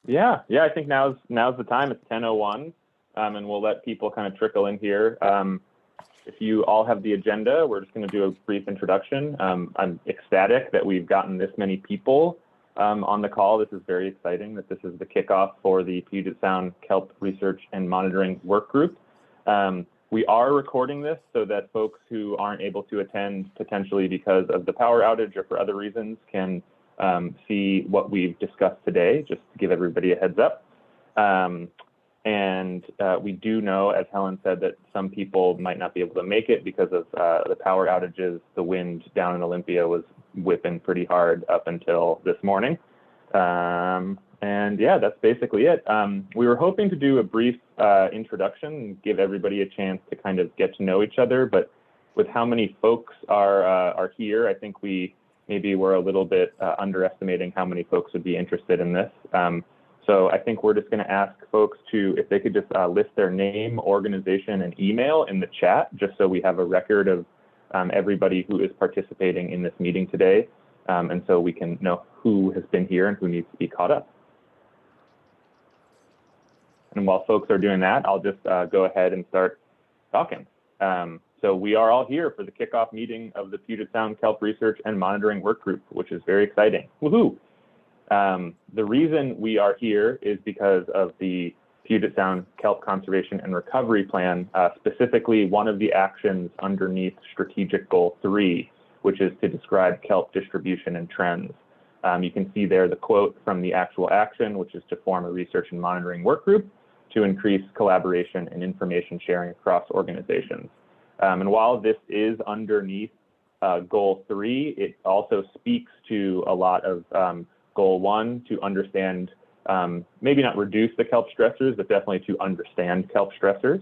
Yeah, I think now's the time. It's 10:01, and we'll let people kind of trickle in here. If you all have the agenda, we're just going to do a brief introduction. I'm ecstatic that we've gotten this many people on the call. This is very exciting that this is the kickoff for the Puget Sound Kelp Research and Monitoring Work Group. We are recording this so that folks who aren't able to attend, potentially because of the power outage or for other reasons, can see what we've discussed today, just to give everybody a heads up. We do know, as Helen said, that some people might not be able to make it because of the power outages. The wind down in Olympia was whipping pretty hard up until this morning. Yeah, that's basically it. We were hoping to do a brief introduction and give everybody a chance to kind of get to know each other, but with how many folks are here, I think we maybe were a little bit underestimating how many folks would be interested in this. So I think we're just going to ask folks to, if they could just list their name, organization, and email in the chat, just so we have a record of everybody who is participating in this meeting today, and so we can know who has been here and who needs to be caught up. And while folks are doing that, I'll just go ahead and start talking. So we are all here for the kickoff meeting of the Puget Sound Kelp Research and Monitoring Work Group, which is very exciting. Woohoo! The reason we are here is because of the Puget Sound Kelp Conservation and Recovery Plan, specifically one of the actions underneath Strategic Goal 3, which is to describe kelp distribution and trends. You can see there the quote from the actual action, which is to form a research and monitoring work group to increase collaboration and information sharing across organizations. And while this is underneath Goal 3, it also speaks to a lot of Goal 1 to understand, maybe not reduce the kelp stressors, but definitely to understand kelp stressors.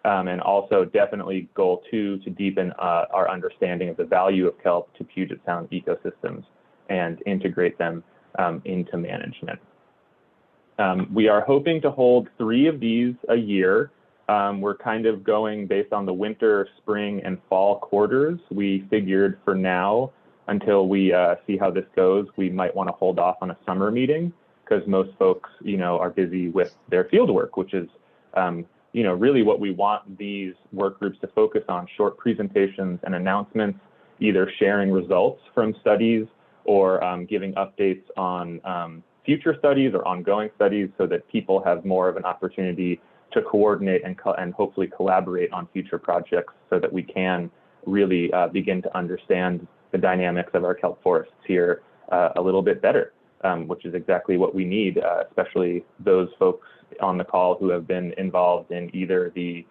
And also definitely Goal 2 to deepen our understanding of the value of kelp to Puget Sound ecosystems and integrate them into management. We are hoping to hold 3 of these a year. We're kind of going based on the winter, spring, and fall quarters. We figured for now, until we see how this goes, we might want to hold off on a summer meeting because most folks, are busy with their field work, which is, really what we want these work groups to focus on: short presentations and announcements, either sharing results from studies or giving updates on future studies or ongoing studies so that people have more of an opportunity to coordinate and hopefully collaborate on future projects so that we can really begin to understand the dynamics of our kelp forests here a little bit better, which is exactly what we need, especially those folks on the call who have been involved in either the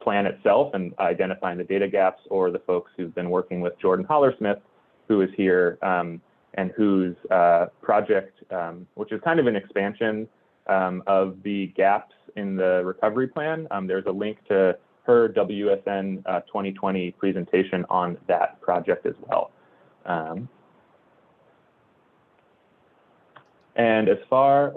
plan itself and identifying the data gaps, or the folks who've been working with Jordan Hollersmith, who is here, and whose project, which is kind of an expansion of the gaps in the recovery plan. There's a link to her WSN 2020 presentation on that project as well. And as far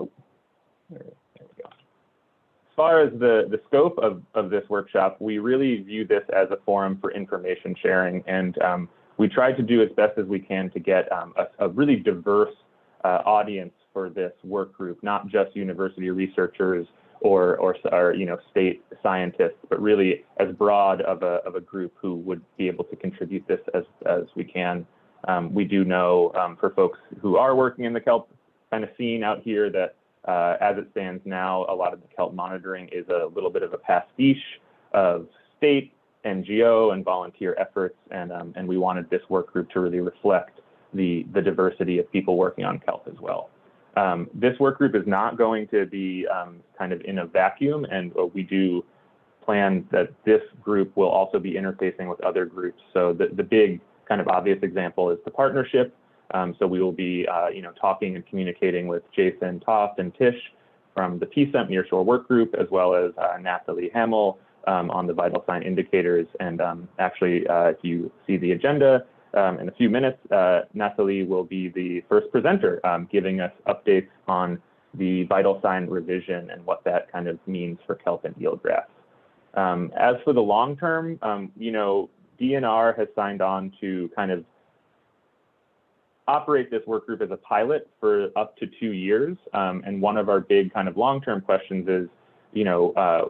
as the scope of this workshop, we really view this as a forum for information sharing, and we tried to do as best as we can to get a really diverse audience for this work group, not just university researchers or state scientists, but really as broad of a group who would be able to contribute this as we can. We do know for folks who are working in the kelp kind of scene out here that as it stands now, a lot of the kelp monitoring is a little bit of a pastiche of state, NGO, and volunteer efforts, and we wanted this work group to really reflect the diversity of people working on kelp as well. This work group is not going to be kind of in a vacuum, and we do plan that this group will also be interfacing with other groups. So the big kind of obvious example is the partnership. So we will be talking and communicating with Jason Toft and Tish from the PSEMP Nearshore work group, as well as Nathalie Hamel on the vital sign indicators. And actually, if you see the agenda, in a few minutes, Nathalie will be the first presenter, giving us updates on the vital sign revision and what that kind of means for kelp and eelgrass. As for the long term, DNR has signed on to kind of operate this work group as a pilot for up to 2 years. And one of our big kind of long-term questions is,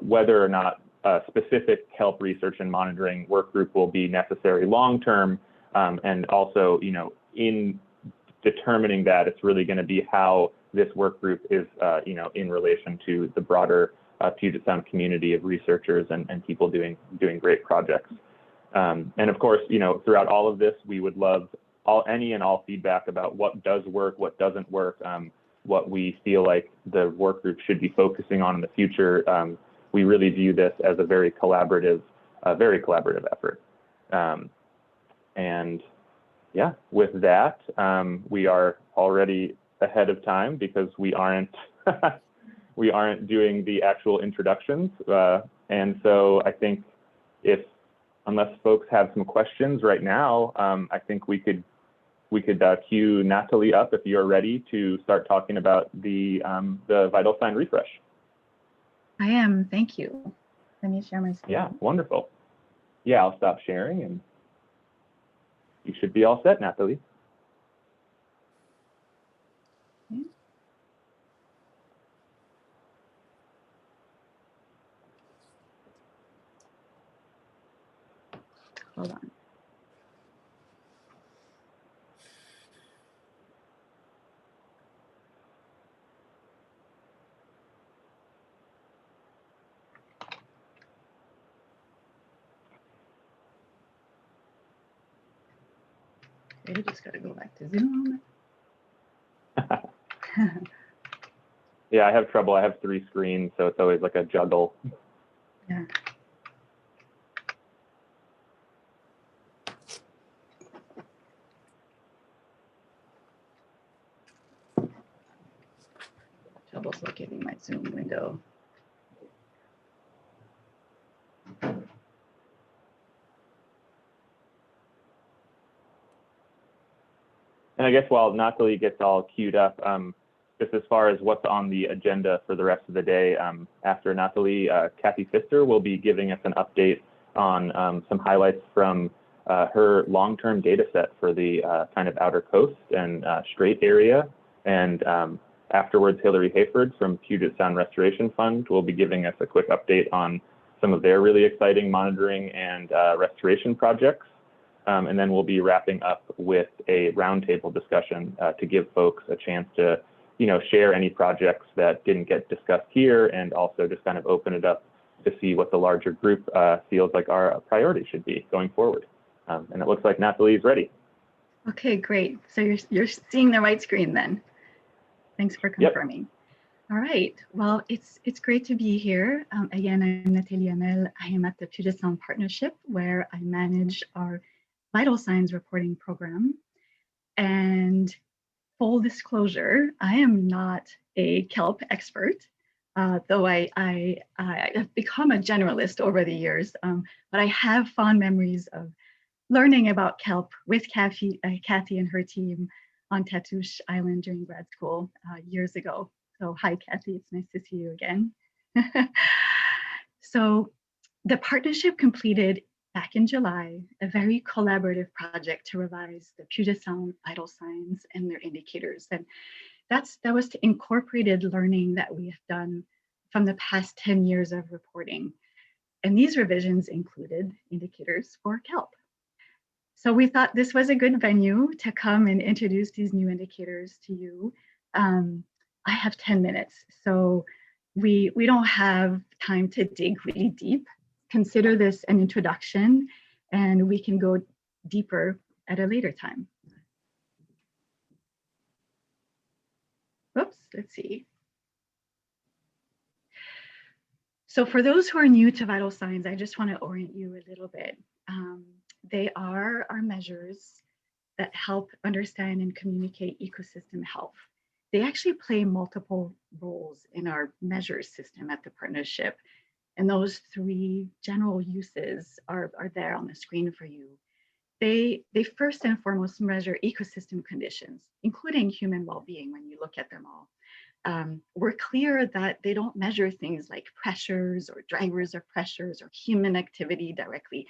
whether or not a specific kelp research and monitoring work group will be necessary long-term. And also, in determining that, it's really going to be how this work group is, in relation to the broader Puget Sound community of researchers and people doing great projects. And of course, throughout all of this, we would love any and all feedback about what does work, what doesn't work, what we feel like the work group should be focusing on in the future. We really view this as a very collaborative effort. And yeah, with that, we are already ahead of time because we aren't doing the actual introductions. And so I think unless folks have some questions right now, I think we could cue Nathalie up if you're ready to start talking about the vital sign refresh. I am, thank you. Let me share my screen. Yeah, wonderful. Yeah, I'll stop sharing and you should be all set, Nathalie. Okay. Hold on. I just got to go back to Zoom. Yeah, I have trouble. I have 3 screens, so it's always like a juggle. Yeah. Trouble's locating my Zoom window. And I guess while Nathalie gets all queued up, just as far as what's on the agenda for the rest of the day, after Nathalie, Cathy Pfister will be giving us an update on some highlights from her long-term data set for the kind of outer coast and Strait area. And afterwards, Hilary Hayford from Puget Sound Restoration Fund will be giving us a quick update on some of their really exciting monitoring and restoration projects. And then we'll be wrapping up with a roundtable discussion to give folks a chance to, share any projects that didn't get discussed here, and also just kind of open it up to see what the larger group feels like our priority should be going forward. And it looks like Nathalie is ready. Okay, great. So you're seeing the right screen then. Thanks for confirming. Yep. All right. Well, it's great to be here. Again, I'm Nathalie Hamel. I am at the Puget Sound Partnership, where I manage our vital signs reporting program. And full disclosure, I am not a kelp expert, though I've become a generalist over the years. But I have fond memories of learning about kelp with Cathy and her team on Tatoosh Island during grad school years ago. So hi, Cathy, it's nice to see you again. So the partnership completed back in July a very collaborative project to revise the Puget Sound vital signs and their indicators. And that was to incorporated learning that we have done from the past 10 years of reporting. And these revisions included indicators for kelp. So we thought this was a good venue to come and introduce these new indicators to you. I have 10 minutes, so we don't have time to dig really deep. Consider this an introduction, and we can go deeper at a later time. Oops, let's see. So for those who are new to vital signs, I just want to orient you a little bit. They are our measures that help understand and communicate ecosystem health. They actually play multiple roles in our measures system at the partnership. And those 3 general uses are there on the screen for you. They first and foremost measure ecosystem conditions, including human well-being when you look at them all. We're clear that they don't measure things like pressures or drivers of pressures or human activity directly.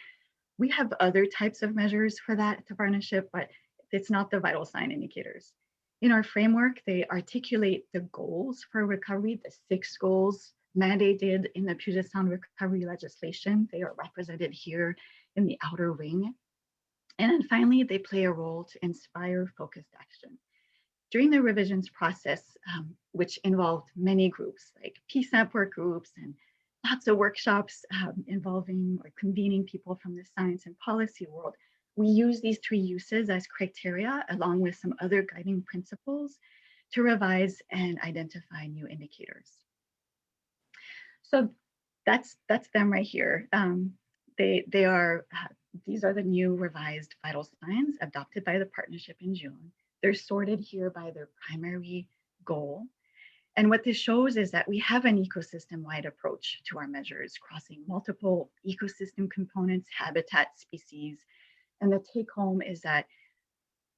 We have other types of measures for that at the partnership, but It's not the vital sign indicators. In our framework, they articulate the goals for recovery, the 6 goals mandated in the Puget Sound recovery legislation. They are represented here in the outer ring. And then finally, they play a role to inspire focused action. During the revisions process, which involved many groups like PSAP work groups and lots of workshops involving or convening people from the science and policy world, we use these 3 uses as criteria along with some other guiding principles to revise and identify new indicators. So that's them right here. These are the new revised vital signs adopted by the partnership in June. They're sorted here by their primary goal. And what this shows is that we have an ecosystem-wide approach to our measures, crossing multiple ecosystem components, habitat, species. And the take home is that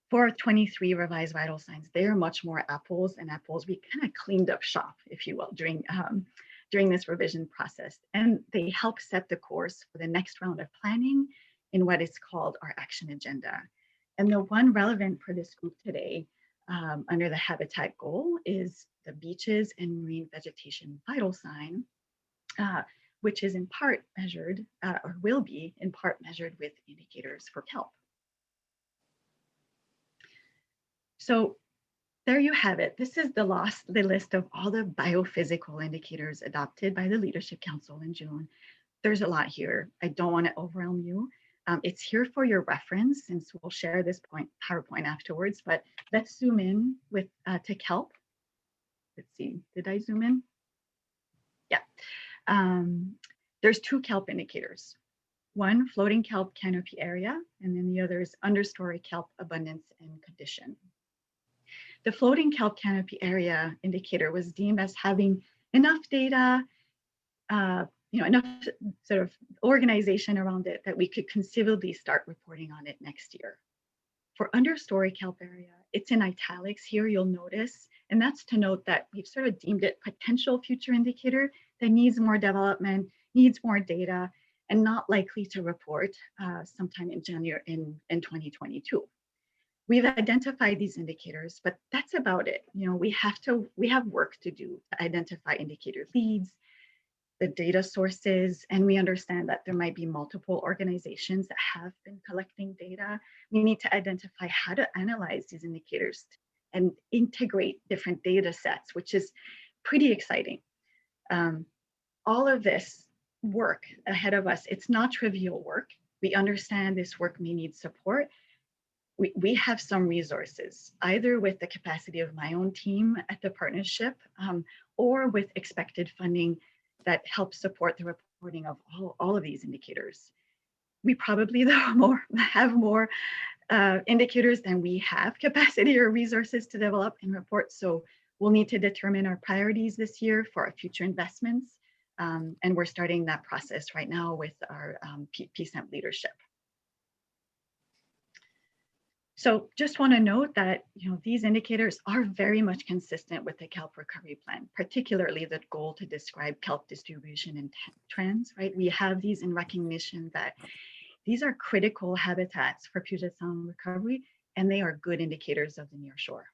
for our 23 revised vital signs, they are much more apples and apples. We kind of cleaned up shop, if you will, during this revision process. And they help set the course for the next round of planning in what is called our action agenda. And the one relevant for this group today under the habitat goal is the beaches and marine vegetation vital sign, which is in part measured or will be in part measured with indicators for kelp. So there you have it. This is the list of all the biophysical indicators adopted by the Leadership Council in June. There's a lot here. I don't want to overwhelm you. It's here for your reference, and so we'll share this PowerPoint afterwards, but let's zoom in to kelp. Let's see, did I zoom in? Yeah. There's 2 kelp indicators. One, floating kelp canopy area, and then the other is understory kelp abundance and condition. The floating kelp canopy area indicator was deemed as having enough data, enough sort of organization around it that we could conceivably start reporting on it next year. For understory kelp area, it's in italics here, you'll notice, and that's to note that we've sort of deemed it potential future indicator that needs more development, needs more data, and not likely to report sometime in January in 2022. We've identified these indicators, but that's about it. We have work to do to identify indicator leads, the data sources, and we understand that there might be multiple organizations that have been collecting data. We need to identify how to analyze these indicators and integrate different data sets, which is pretty exciting. All of this work ahead of us, it's not trivial work. We understand this work may need support. We have some resources, either with the capacity of my own team at the partnership or with expected funding that helps support the reporting of all of these indicators. We probably have more indicators than we have capacity or resources to develop and report. So we'll need to determine our priorities this year for our future investments. And we're starting that process right now with our PSAP leadership. So just want to note that these indicators are very much consistent with the kelp recovery plan, particularly the goal to describe kelp distribution and trends, right? We have these in recognition that these are critical habitats for Puget Sound recovery, and they are good indicators of the nearshore.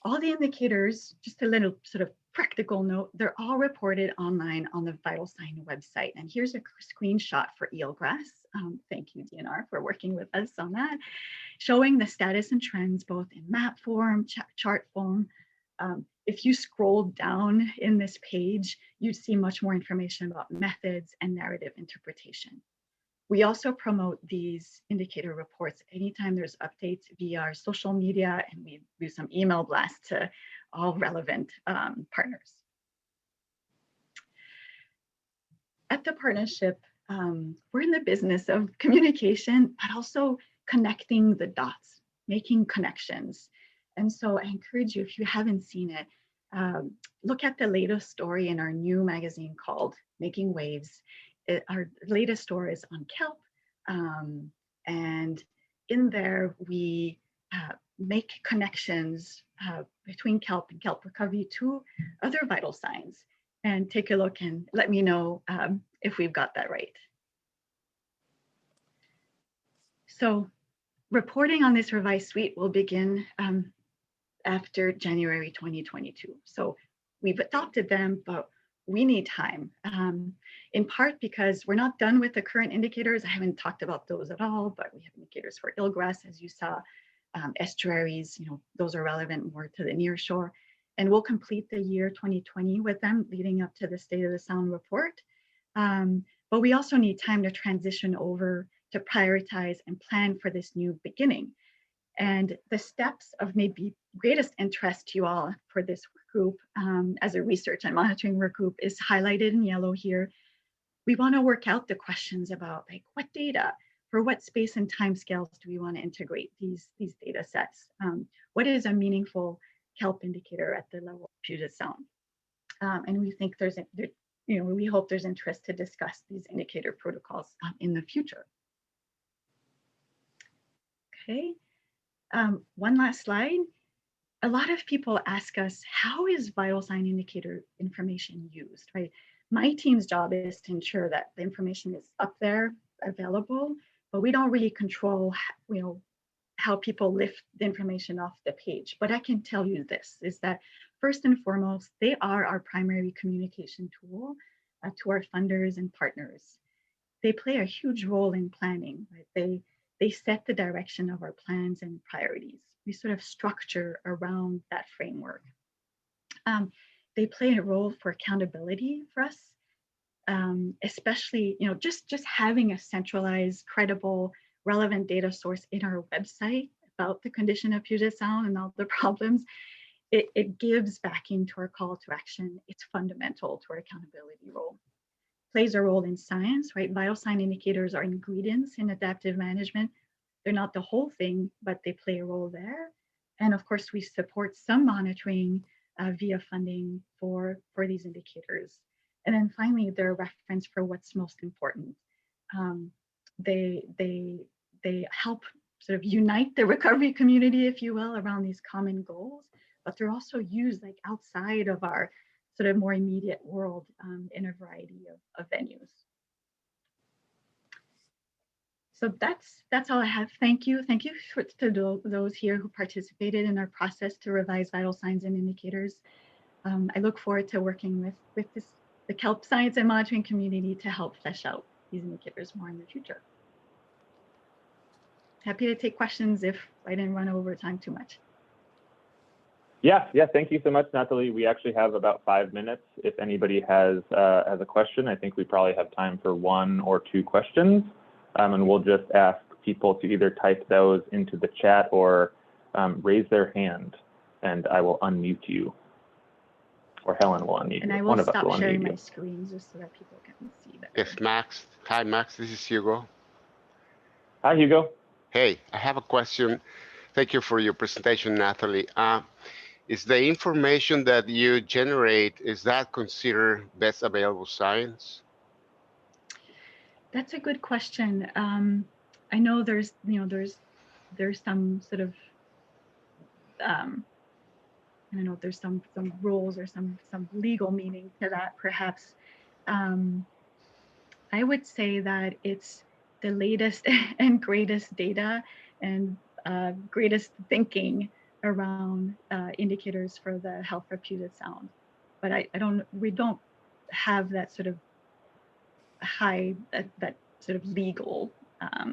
All the indicators, just a little sort of practical note, they're all reported online on the Vital Sign website. And here's a screenshot for eelgrass. Thank you, DNR, for working with us on that, showing the status and trends both in map form, chart form. If you scroll down in this page, you'd see much more information about methods and narrative interpretation. We also promote these indicator reports anytime there's updates via our social media, and we do some email blasts to all relevant partners. At the partnership, we're in the business of communication, but also connecting the dots, making connections. And so I encourage you, if you haven't seen it, look at the latest story in our new magazine called Making Waves. Our latest story is on kelp, and in there we make connections between kelp and kelp recovery to other vital signs. And take a look and let me know if we've got that right. So reporting on this revised suite will begin after January 2022. So we've adopted them, but we need time, in part because we're not done with the current indicators. I haven't talked about those at all, but we have indicators for eelgrass, as you saw, estuaries, those are relevant more to the nearshore. And we'll complete the year 2020 with them leading up to the State of the Sound report. But we also need time to transition over to prioritize and plan for this new beginning. And the steps of maybe greatest interest to you all for this group as a research and monitoring work group is highlighted in yellow here. We want to work out the questions about like what data, for what space and time scales do we want to integrate these data sets? What is a meaningful kelp indicator at the level of Puget Sound? And we think we hope there's interest to discuss these indicator protocols in the future. Okay. One last slide. A lot of people ask us, how is vital sign indicator information used, right? My team's job is to ensure that the information is up there, available, but we don't really control, how people lift the information off the page. But I can tell you this, is that first and foremost, they are our primary communication tool to our funders and partners. They play a huge role in planning, right? They set the direction of our plans and priorities. We sort of structure around that framework. They play a role for accountability for us, especially, just having a centralized, credible, relevant data source in our website about the condition of Puget Sound and all the problems. It gives backing to our call to action. It's fundamental to our accountability role. Plays a role in science, right? Vital sign indicators are ingredients in adaptive management. They're not the whole thing, but they play a role there. And of course, we support some monitoring via funding for these indicators. And then finally, they're a reference for what's most important. They help sort of unite the recovery community, if you will, around these common goals, but they're also used like outside of our sort of more immediate world in a variety of venues. So that's all I have. Thank you. Thank you to those here who participated in our process to revise vital signs and indicators. I look forward to working with the Kelp science and monitoring community to help flesh out these indicators more in the future. Happy to take questions if I didn't run over time too much. Yeah, thank you so much, Nathalie. We actually have about 5 minutes. If anybody has a question, I think we probably have time for 1 or 2 questions. And we'll just ask people to either type those into the chat or raise their hand, and I will unmute you. Or Helen will unmute you. And I will stop sharing my screen just so that people can see that. Yes, Max. Hi, Max. This is Hugo. Hi, Hugo. Hey, I have a question. Thank you for your presentation, Nathalie. Is the information that you generate, is that considered best available science? That's a good question. I know there's some sort of I don't know if there's some rules or some legal meaning to that, perhaps. I would say that it's the latest and greatest data and greatest thinking around indicators for the health of Puget Sound. But we don't have that sort of high, that sort of legal, I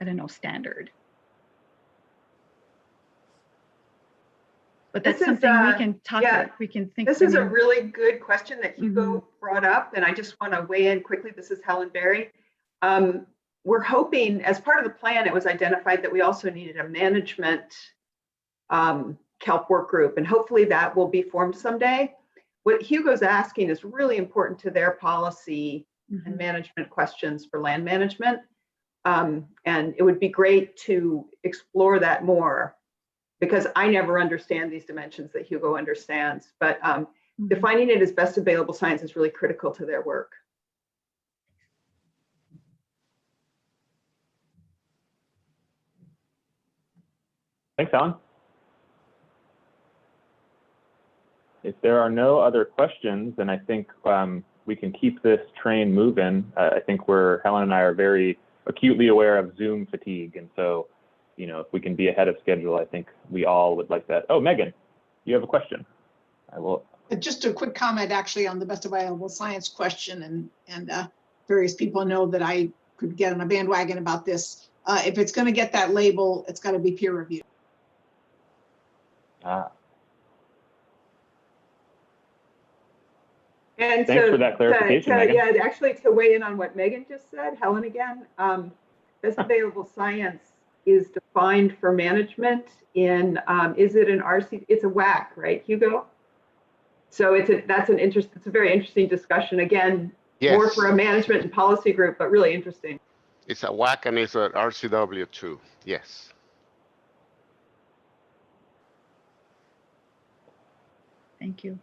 don't know, standard. But that's something we can talk about. We can think. This is a really good question that Hugo brought up, and I just want to weigh in quickly. This is Helen Berry. We're hoping, as part of the plan, it was identified that we also needed a management Kelp work group, and hopefully that will be formed someday. What Hugo's asking is really important to their policy and management questions for land management. And it would be great to explore that more, because I never understand these dimensions that Hugo understands, but defining it as best available science is really critical to their work. Thanks, Helen. If there are no other questions, then I think we can keep this train moving. I think Helen and I are very acutely aware of Zoom fatigue, and so you know, if we can be ahead of schedule, I think we all would like that. Oh, Megan, you have a question. I will. Just a quick comment actually on the best available science question, and various people know that I could get on a bandwagon about this. If it's going to get that label, it's got to be peer reviewed. And thanks so, for that clarification, Megan. Yeah, actually to weigh in on what Megan just said, Helen again, best available science is defined for management in, is it an RC, it's a WAC, right, Hugo? So it's a very interesting discussion. Again, Yes. more for a management and policy group, but really interesting. It's a WAC and it's an RCW too. Yes. Thank you.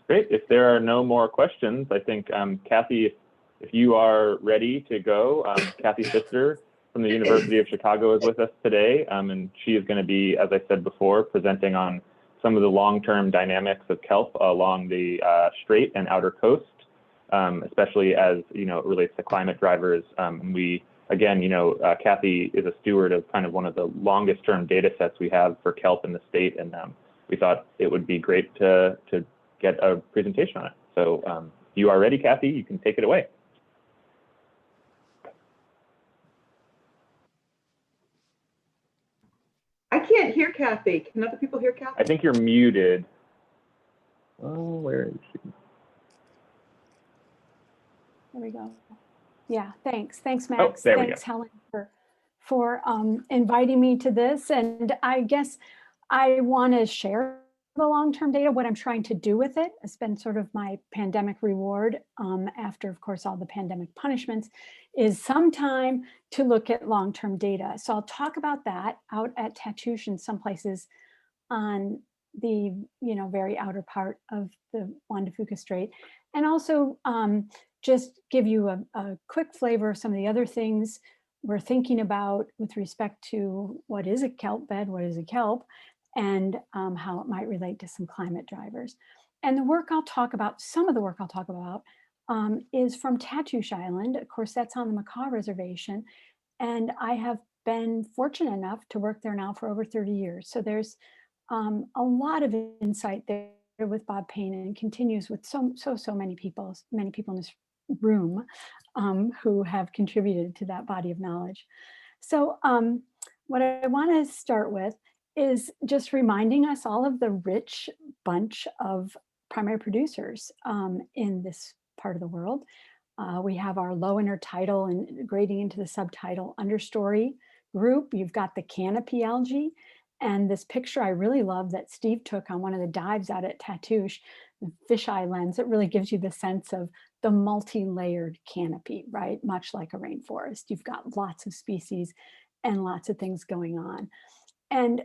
Great. If there are no more questions, I think, Cathy, if you are ready to go, Cathy Pfister from the University of Chicago is with us today, and she is going to be, as I said before, presenting on some of the long-term dynamics of kelp along the Strait and outer coast, especially as, you know, it relates to climate drivers. We, again, you know, Cathy is a steward of kind of one of the longest-term data sets we have for kelp in the state, and we thought it would be great to get a presentation on it. So if you are ready, Cathy, you can take it away. I can't hear Cathy. Can other people hear Cathy? I think you're muted. Oh, where is she? There we go. Yeah, thanks. Thanks, Max. There we Thanks, go. Helen, for inviting me to this. And I guess I want to share the long-term data, what I'm trying to do with it. It's been sort of my pandemic reward after, of course, all the pandemic punishments, is some time to look at long-term data. So I'll talk about that out at Tatoosh in some places on the, you know, very outer part of the Juan de Fuca Strait, and also just give you a quick flavor of some of the other things we're thinking about with respect to what is a kelp bed, what is a kelp, and how it might relate to some climate drivers. And the work I'll talk about, some of the work I'll talk about is from Tatoosh Island. Of course, that's on the Macaw Reservation. And I have been fortunate enough to work there now for over 30 years. So there's a lot of insight there with Bob Payne, and continues with so many people in this room who have contributed to that body of knowledge. So what I want to start with is just reminding us all of the rich bunch of primary producers in this part of the world. We have our low intertidal and grading into the subtidal understory group. You've got the canopy algae, and this picture I really love that Steve took on one of the dives out at Tatoosh, the fisheye lens. It really gives you the sense of the multi-layered canopy, right? Much like a rainforest. You've got lots of species and lots of things going on. And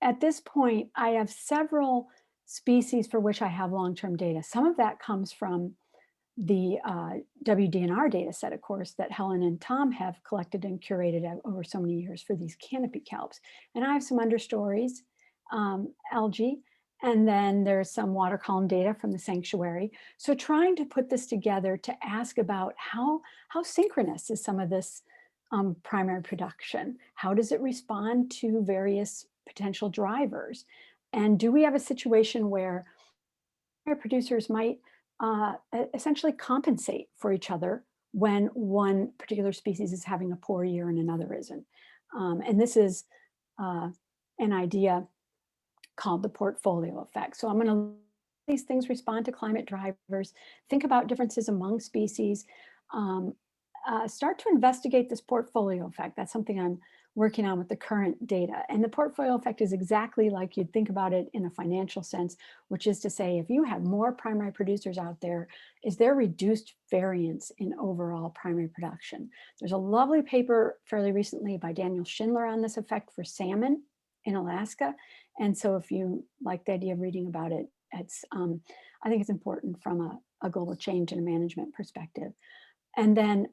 at this point, I have several species for which I have long-term data. Some of that comes from the WDNR data set, of course, that Helen and Tom have collected and curated over so many years for these canopy kelps. And I have some understories, algae, and then there's some water column data from the sanctuary. So trying to put this together to ask about how synchronous is some of this primary production? How does it respond to various potential drivers? And do we have a situation where primary producers might essentially compensate for each other when one particular species is having a poor year and another isn't? And this is an idea called the portfolio effect. So I'm going to these things respond to climate drivers, think about differences among species, start to investigate this portfolio effect. That's something I'm working on with the current data. And the portfolio effect is exactly like you'd think about it in a financial sense, which is to say, if you have more primary producers out there, is there reduced variance in overall primary production? There's a lovely paper fairly recently by Daniel Schindler on this effect for salmon in Alaska. And so if you like the idea of reading about it, it's, I think it's important from a global change and a management perspective. And then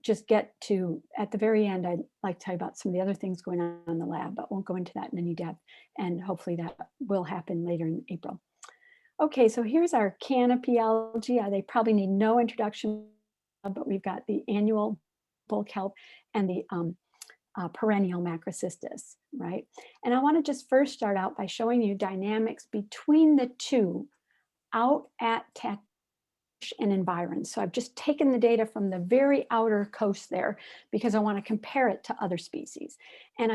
just get to, at the very end, I'd like to tell you about some of the other things going on in the lab, but won't go into that in any depth. And hopefully that will happen later in April. Okay, so here's our canopy algae. They probably need no introduction, but we've got the annual bull kelp and the perennial macrocystis, right? And I want to just first start out by showing you dynamics between the two out at and environs. So I've just taken the data from the very outer coast there because I want to compare it to other species. And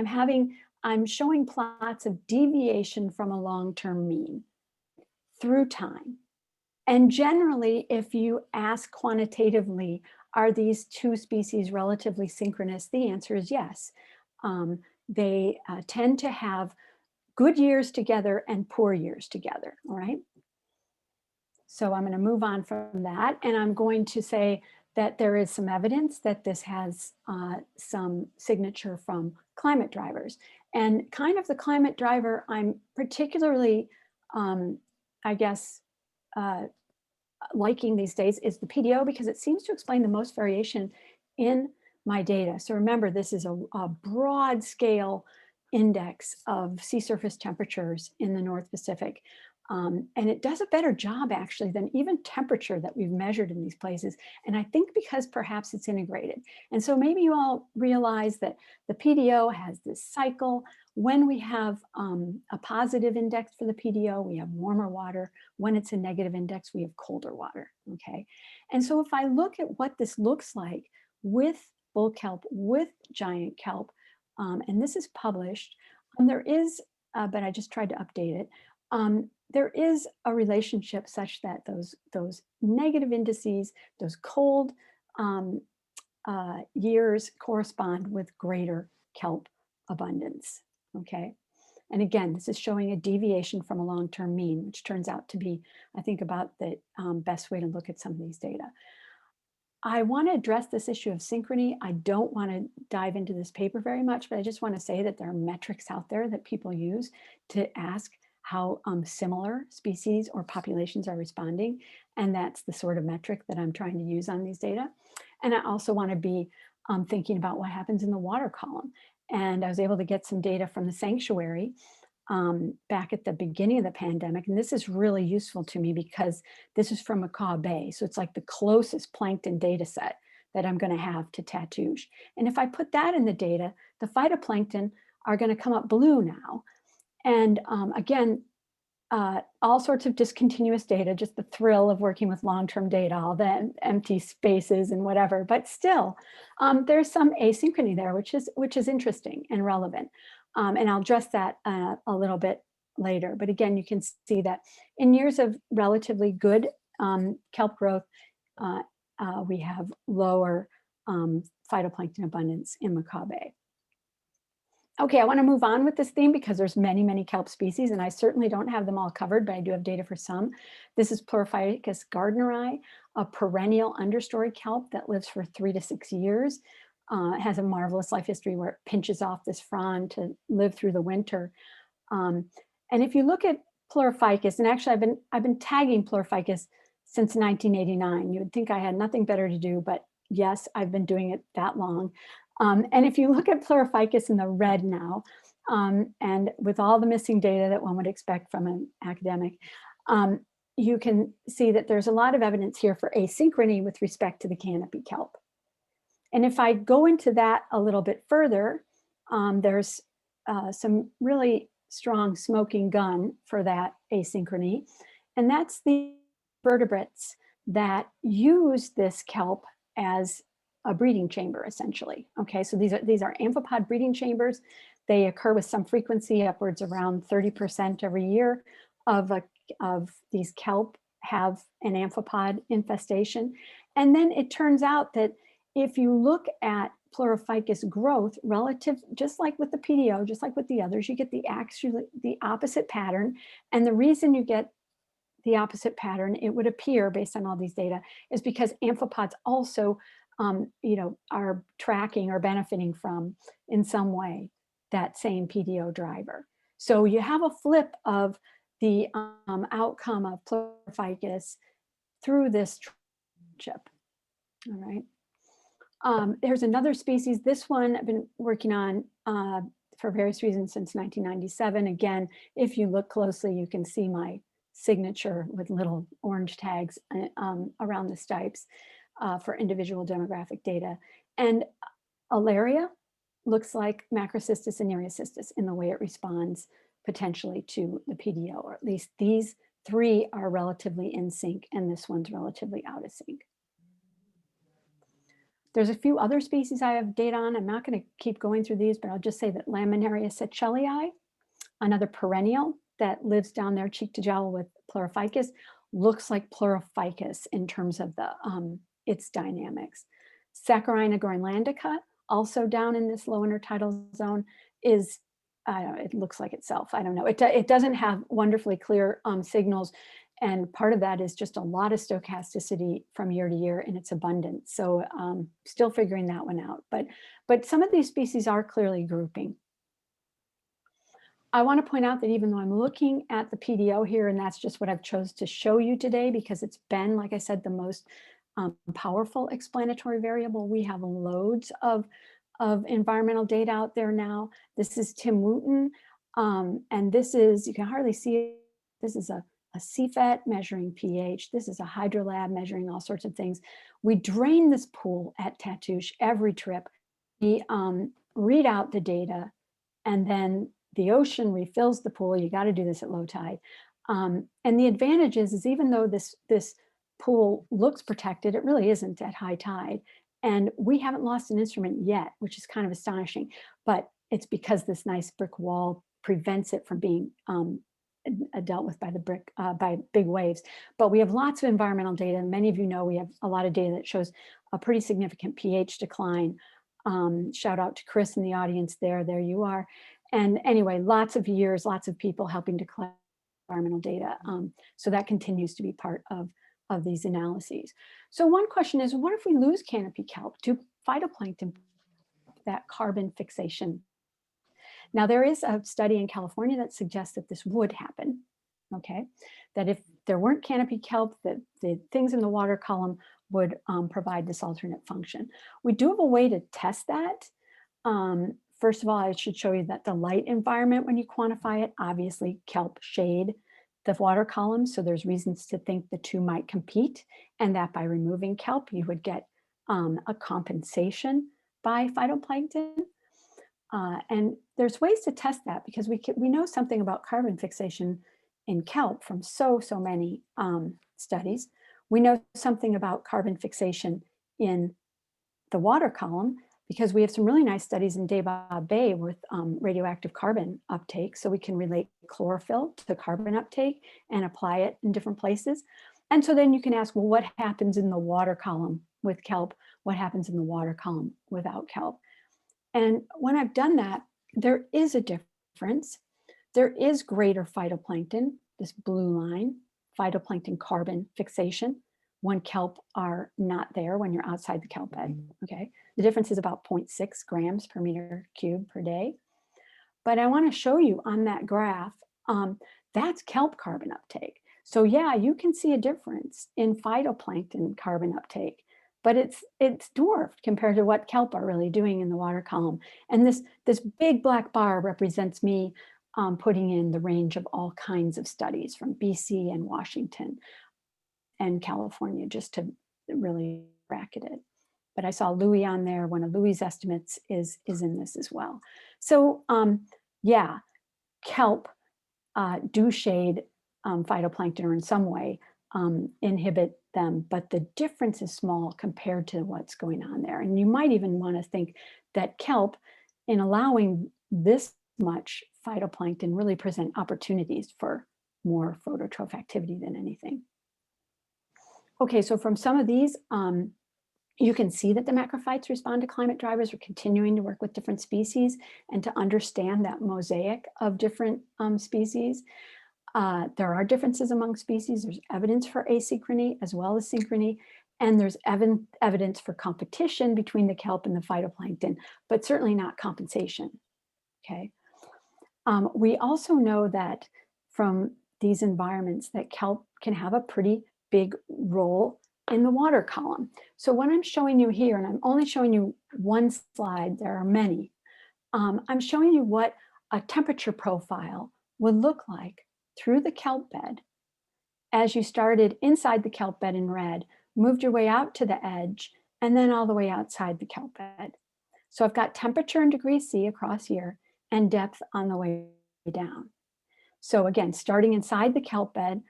I'm showing plots of deviation from a long-term mean through time. And generally, if you ask quantitatively, are these two species relatively synchronous? The answer is yes. They tend to have good years together and poor years together, all right? So I'm going to move on from that, and I'm going to say that there is some evidence that this has some signature from climate drivers. And kind of the climate driver I'm particularly, I guess, liking these days is the PDO, because it seems to explain the most variation in my data. So remember, this is a broad scale index of sea surface temperatures in the North Pacific. And it does a better job actually than even temperature that we've measured in these places. And I think because perhaps it's integrated. And so maybe you all realize that the PDO has this cycle. When we have a positive index for the PDO, we have warmer water. When it's a negative index, we have colder water, okay? And so if I look at what this looks like with bull kelp, with giant kelp, and this is published, there is, but I just tried to update it, there is a relationship such that those negative indices, those cold years correspond with greater kelp abundance, okay? And again, this is showing a deviation from a long-term mean, which turns out to be, I think, about the best way to look at some of these data. I want to address this issue of synchrony. I don't want to dive into this paper very much, but I just want to say that there are metrics out there that people use to ask how similar species or populations are responding. And that's the sort of metric that I'm trying to use on these data. And I also want to be thinking about what happens in the water column. And I was able to get some data from the sanctuary back at the beginning of the pandemic. And this is really useful to me because this is from Macaw Bay. So it's like the closest plankton data set that I'm going to have to Tatoosh. And if I put that in the data, the phytoplankton are going to come up blue now. And again, all sorts of discontinuous data, just the thrill of working with long-term data, all the empty spaces and whatever, but still there's some asynchrony there, which is interesting and relevant. And I'll address that a little bit later. But again, you can see that in years of relatively good kelp growth, we have lower phytoplankton abundance in Macaw Bay. Okay, I want to move on with this theme because there's many, many kelp species, and I certainly don't have them all covered, but I do have data for some. This is Pleurophycus gardneri, a perennial understory kelp that lives for 3 to 6 years. It has a marvelous life history where it pinches off this frond to live through the winter. And if you look at Pleurophycus, and actually I've been tagging Pleurophycus since 1989. You would think I had nothing better to do, but yes, I've been doing it that long. And if you look at Pleurophycus in the red now, and with all the missing data that one would expect from an academic, you can see that there's a lot of evidence here for asynchrony with respect to the canopy kelp. And if I go into that a little bit further, there's some really strong smoking gun for that asynchrony. And that's the vertebrates that use this kelp as a breeding chamber, essentially. Okay, so these are amphipod breeding chambers. They occur with some frequency, upwards around 30% every year of these kelp have an amphipod infestation. And then it turns out that if you look at Pleurophycus growth relative, just like with the PDO, just like with the others, you get the opposite pattern. And the reason you get the opposite pattern, it would appear based on all these data, is because amphipods also are tracking or benefiting from, in some way, that same PDO driver. So you have a flip of the outcome of Pleurophycus through this chip. All right. There's another species. This one I've been working on for various reasons since 1997. Again, if you look closely, you can see my signature with little orange tags around the stipes for individual demographic data. And Alaria looks like Macrocystis and Nearshore in the way it responds potentially to the PDO, or at least these three are relatively in sync and this one's relatively out of sync. There's a few other species I have data on. I'm not going to keep going through these, but I'll just say that Laminaria seychellii, another perennial that lives down there cheek to jowl with Pleurophycus, looks like Pleurophycus in terms of the its dynamics. Saccharina groenlandica, also down in this low intertidal zone, is, it looks like itself. I don't know. It doesn't have wonderfully clear signals. And part of that is just a lot of stochasticity from year to year in its abundance. So still figuring that one out. But some of these species are clearly grouping. I want to point out that even though I'm looking at the PDO here, and that's just what I've chose to show you today, because it's been, like I said, the most powerful explanatory variable. We have loads of environmental data out there now. This is Tim Wooten, and this is, you can hardly see it, this is a CFET measuring pH. This is a hydrolab measuring all sorts of things. We drain this pool at Tatoosh every trip. We read out the data, and then the ocean refills the pool. You got to do this at low tide. And the advantage is even though this pool looks protected, it really isn't at high tide. And we haven't lost an instrument yet, which is kind of astonishing. But it's because this nice brick wall prevents it from being dealt with by by big waves. But we have lots of environmental data. And many of you know we have a lot of data that shows a pretty significant pH decline. Shout out to Chris in the audience there. There you are. And anyway, lots of years, lots of people helping to collect environmental data. So that continues to be part of these analyses. So one question is, what if we lose canopy kelp? Do phytoplankton that carbon fixation? Now, there is a study in California that suggests that this would happen, okay? That if there weren't canopy kelp, that the things in the water column would provide this alternate function. We do have a way to test that. First of all, I should show you that the light environment, when you quantify it, obviously kelp shade the water column. So there's reasons to think the two might compete, and that by removing kelp, you would get a compensation by phytoplankton. And there's ways to test that because we know something about carbon fixation in kelp from so many studies. We know something about carbon fixation in the water column because we have some really nice studies in Deba Bay with radioactive carbon uptake. So we can relate chlorophyll to carbon uptake and apply it in different places. And so then you can ask, well, what happens in the water column with kelp? What happens in the water column without kelp? And when I've done that, there is a difference. There is greater phytoplankton, this blue line, phytoplankton carbon fixation, when kelp are not there, when you're outside the kelp bed, okay? The difference is about 0.6 grams per meter cube per day. But I wanna show you on that graph, that's kelp carbon uptake. So yeah, you can see a difference in phytoplankton carbon uptake, but it's dwarfed compared to what kelp are really doing in the water column. And this big black bar represents me putting in the range of all kinds of studies from BC and Washington and California just to really bracket it. But I saw Louis on there. One of Louis's estimates is in this as well. So yeah, kelp do shade phytoplankton or in some way inhibit them, but the difference is small compared to what's going on there. And you might even want to think that kelp, in allowing this much phytoplankton, really present opportunities for more phototroph activity than anything. Okay, so from some of these, you can see that the macrophytes respond to climate drivers. We're continuing to work with different species and to understand that mosaic of different species. There are differences among species. There's evidence for asynchrony as well as synchrony, and there's evidence for competition between the kelp and the phytoplankton, but certainly not compensation, okay? We also know that from these environments that kelp can have a pretty big role in the water column. So what I'm showing you here, and I'm only showing you one slide, there are many, I'm showing you what a temperature profile would look like through the kelp bed as you started inside the kelp bed in red, moved your way out to the edge, and then all the way outside the kelp bed. So I've got temperature in degrees C across here and depth on the way down. So again, starting inside the kelp bed,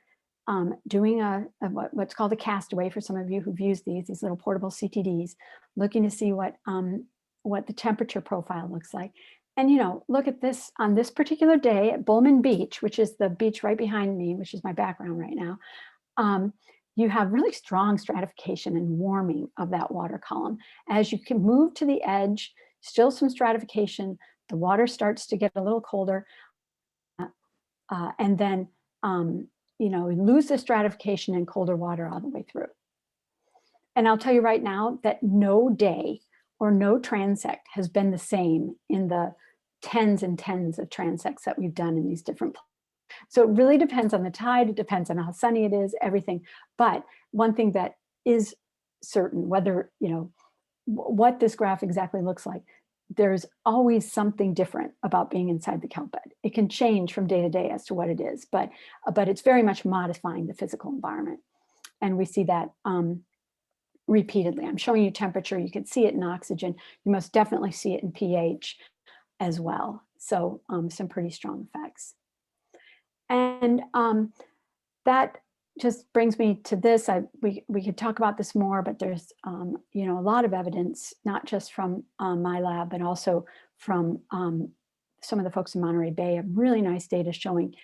doing what's called a castaway for some of you who've used these little portable CTDs, looking to see what the temperature profile looks like. And, you know, look at this on this particular day at Bullman Beach, which is the beach right behind me, which is my background right now. You have really strong stratification and warming of that water column. As you can move to the edge, still some stratification, the water starts to get a little colder, and then, you know, lose the stratification and colder water all the way through. And I'll tell you right now that no day or no transect has been the same in the tens and tens of transects that we've done in these different places. So it really depends on the tide, it depends on how sunny it is, everything. But one thing that is certain, whether, you know, what this graph exactly looks like, there's always something different about being inside the kelp bed. It can change from day to day as to what it is, but it's very much modifying the physical environment. And we see that repeatedly. I'm showing you temperature. You can see it in oxygen. You most definitely see it in pH as well. So some pretty strong effects. And that just brings me to this. We could talk about this more, but there's you know, a lot of evidence, not just from my lab, but also from some of the folks in Monterey Bay, have really nice data showing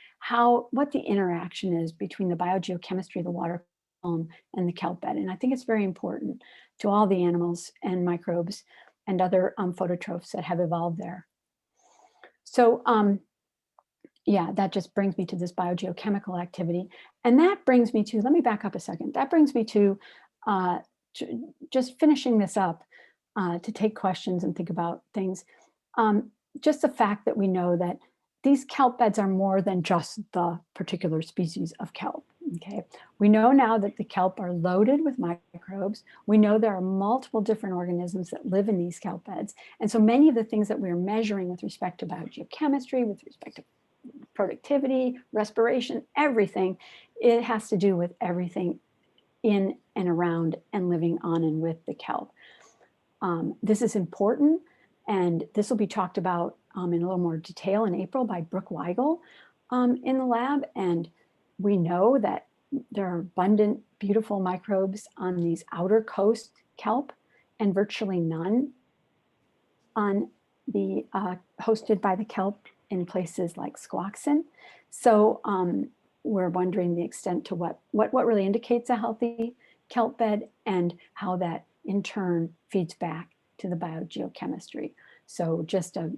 what the interaction is between the biogeochemistry of the water column and the kelp bed. And I think it's very important to all the animals and microbes and other phototrophs that have evolved there. So yeah, that just brings me to this biogeochemical activity. And that brings me to, let me back up a second. That brings me to just finishing this up to take questions and think about things. Just the fact that we know that these kelp beds are more than just the particular species of kelp, okay? We know now that the kelp are loaded with microbes. We know there are multiple different organisms that live in these kelp beds. And so many of the things that we're measuring with respect to biogeochemistry, with respect to productivity, respiration, everything, it has to do with everything in and around and living on and with the kelp. This is important, and this will be talked about in a little more detail in April by Brooke Weigel in the lab. And we know that there are abundant, beautiful microbes on these outer coast kelp and virtually none on the hosted by the kelp in places like Squaxin. So we're wondering the extent to what really indicates a healthy kelp bed and how that in turn feeds back to the biogeochemistry. So just a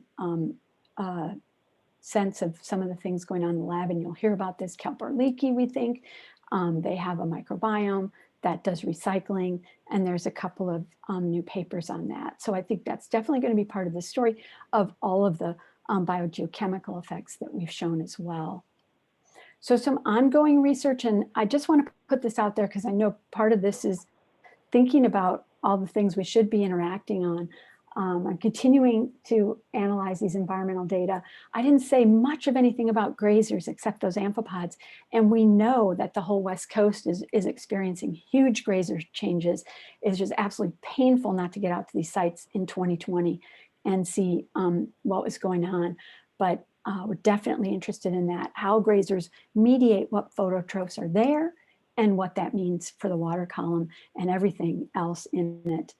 sense of some of the things going on in the lab, and you'll hear about this. Kelp are leaky, we think. They have a microbiome that does recycling, and there's a couple of new papers on that. So I think that's definitely going to be part of the story of all of the biogeochemical effects that we've shown as well. So some ongoing research, and I just want to put this out there because I know part of this is thinking about all the things we should be interacting on. I'm continuing to analyze these environmental data. I didn't say much of anything about grazers except those amphipods. And we know that the whole West Coast is experiencing huge grazer changes. It's just absolutely painful not to get out to these sites in 2020 and see what was going on. But we're definitely interested in that, how grazers mediate what phototrophs are there and what that means for the water column and everything else in it.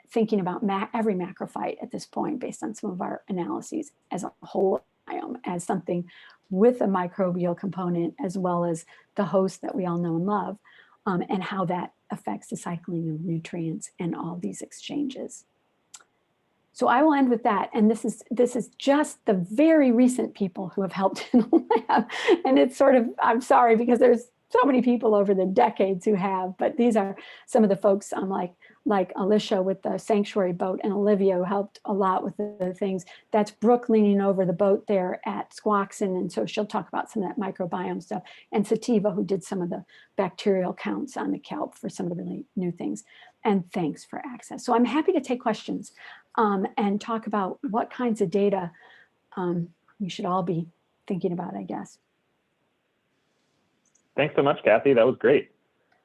Thinking about every macrophyte at this point, based on some of our analyses, as a whole biome, as something with a microbial component, as well as the host that we all know and love, and how that affects the cycling of nutrients and all these exchanges. So I will end with that. And this is just the very recent people who have helped in the lab. And it's sort of, I'm sorry, because there's so many people over the decades who have, but these are some of the folks like Alicia with the sanctuary boat, and Olivia who helped a lot with the things. That's Brooke leaning over the boat there at Squaxin, and so she'll talk about some of that microbiome stuff. And Sativa, who did some of the bacterial counts on the kelp for some of the really new things. And thanks for access. So I'm happy to take questions and talk about what kinds of data we should all be thinking about, I guess. Thanks so much, Cathy. That was great.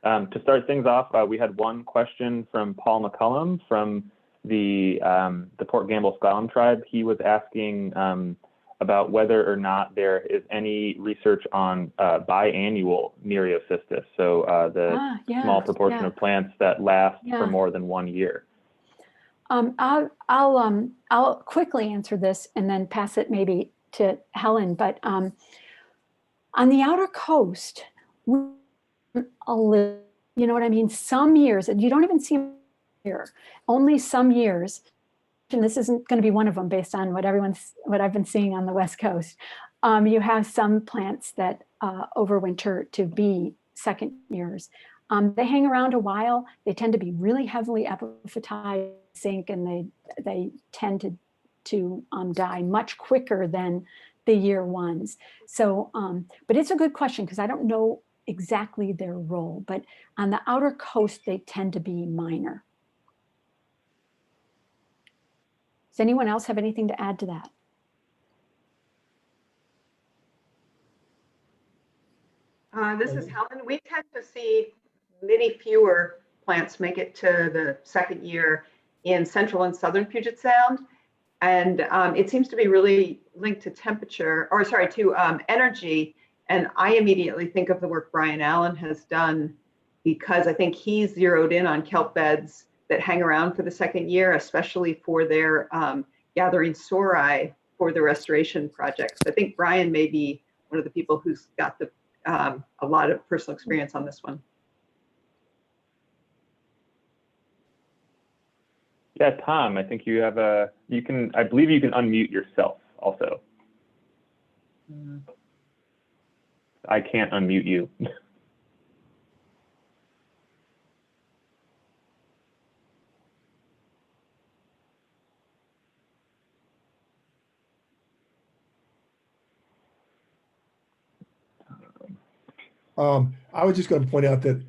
To start things off, we had one question from Paul McCullum from the Port Gamble Sklallam tribe. He was asking about whether or not there is any research on biannual Nereocystis, so the small proportion of plants that last for more than 1 year. I'll quickly answer this and then pass it maybe to Helen. But on the outer coast, a little, you know what I mean? Some years, and you don't even see here, only some years. And this isn't going to be one of them based on what I've been seeing on the West Coast. You have some plants that overwinter to be second years. They hang around a while. They tend to be really heavily epiphytized, sink, and they tend to die much quicker than the year ones. So, but it's a good question because I don't know exactly their role, but on the outer coast, they tend to be minor. Does anyone else have anything to add to that? This is Helen. We tend to see many fewer plants make it to the second year in central and southern Puget Sound. And it seems to be really linked to temperature, or sorry, to energy. And I immediately think of the work Brian Allen has done, because I think he's zeroed in on kelp beds that hang around for the second year, especially for their gathering sori for the restoration projects. I think Brian may be one of the people who's got a lot of personal experience on this one. Yeah, Tom, I think you have I believe you can unmute yourself also. I can't unmute you. I was just going to point out that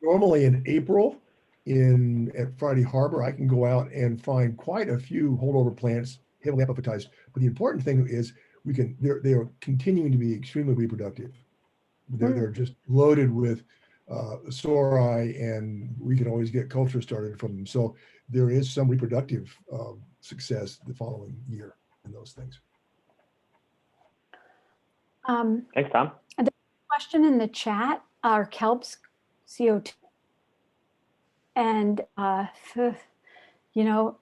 normally in April at Friday Harbor, I can go out and find quite a few holdover plants heavily epiphytized. But the important thing is they are continuing to be extremely reproductive. They're just loaded with sori, and we can always get culture started from them. So there is some reproductive success the following year in those things. Thanks, Tom. Question in the chat, are kelps CO2? And you know,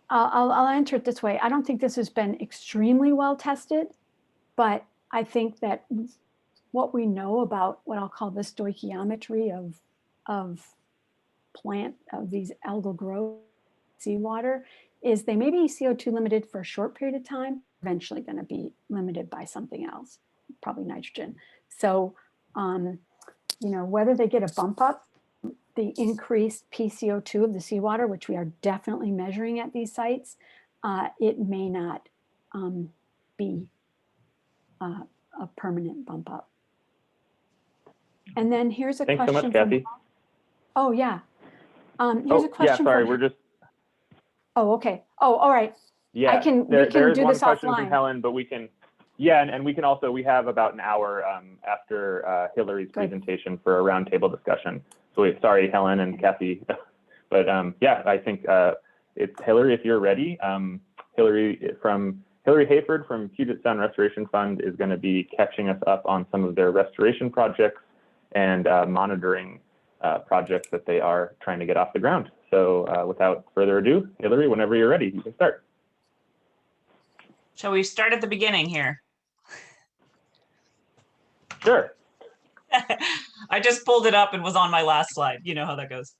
I'll answer it this way. I don't think this has been extremely well tested, but I think that what we know about what I'll call the stoichiometry of these algal growth seawater is they may be CO2 limited for a short period of time, eventually going to be limited by something else, probably nitrogen. So, you know, whether they get a bump up, the increased PCO2 of the seawater, which we are definitely measuring at these sites, it may not be a permanent bump up. And then here's a question. Thanks so much, Cathy. Oh, yeah. Here's a question. Yeah, sorry, we're just. Oh, okay. Oh, all right. Yeah, we can do this offline. From Helen, but we can. Yeah, and we can also, we have about an hour after Hilary's presentation for a roundtable discussion. So sorry, Helen and Cathy, but yeah, I think it's Hilary, if you're ready. Hilary Hayford from Puget Sound Restoration Fund is going to be catching us up on some of their restoration projects and monitoring projects that they are trying to get off the ground. So without further ado, Hilary, whenever you're ready, you can start. Shall we start at the beginning here? Sure. I just pulled it up and was on my last slide. You know how that goes.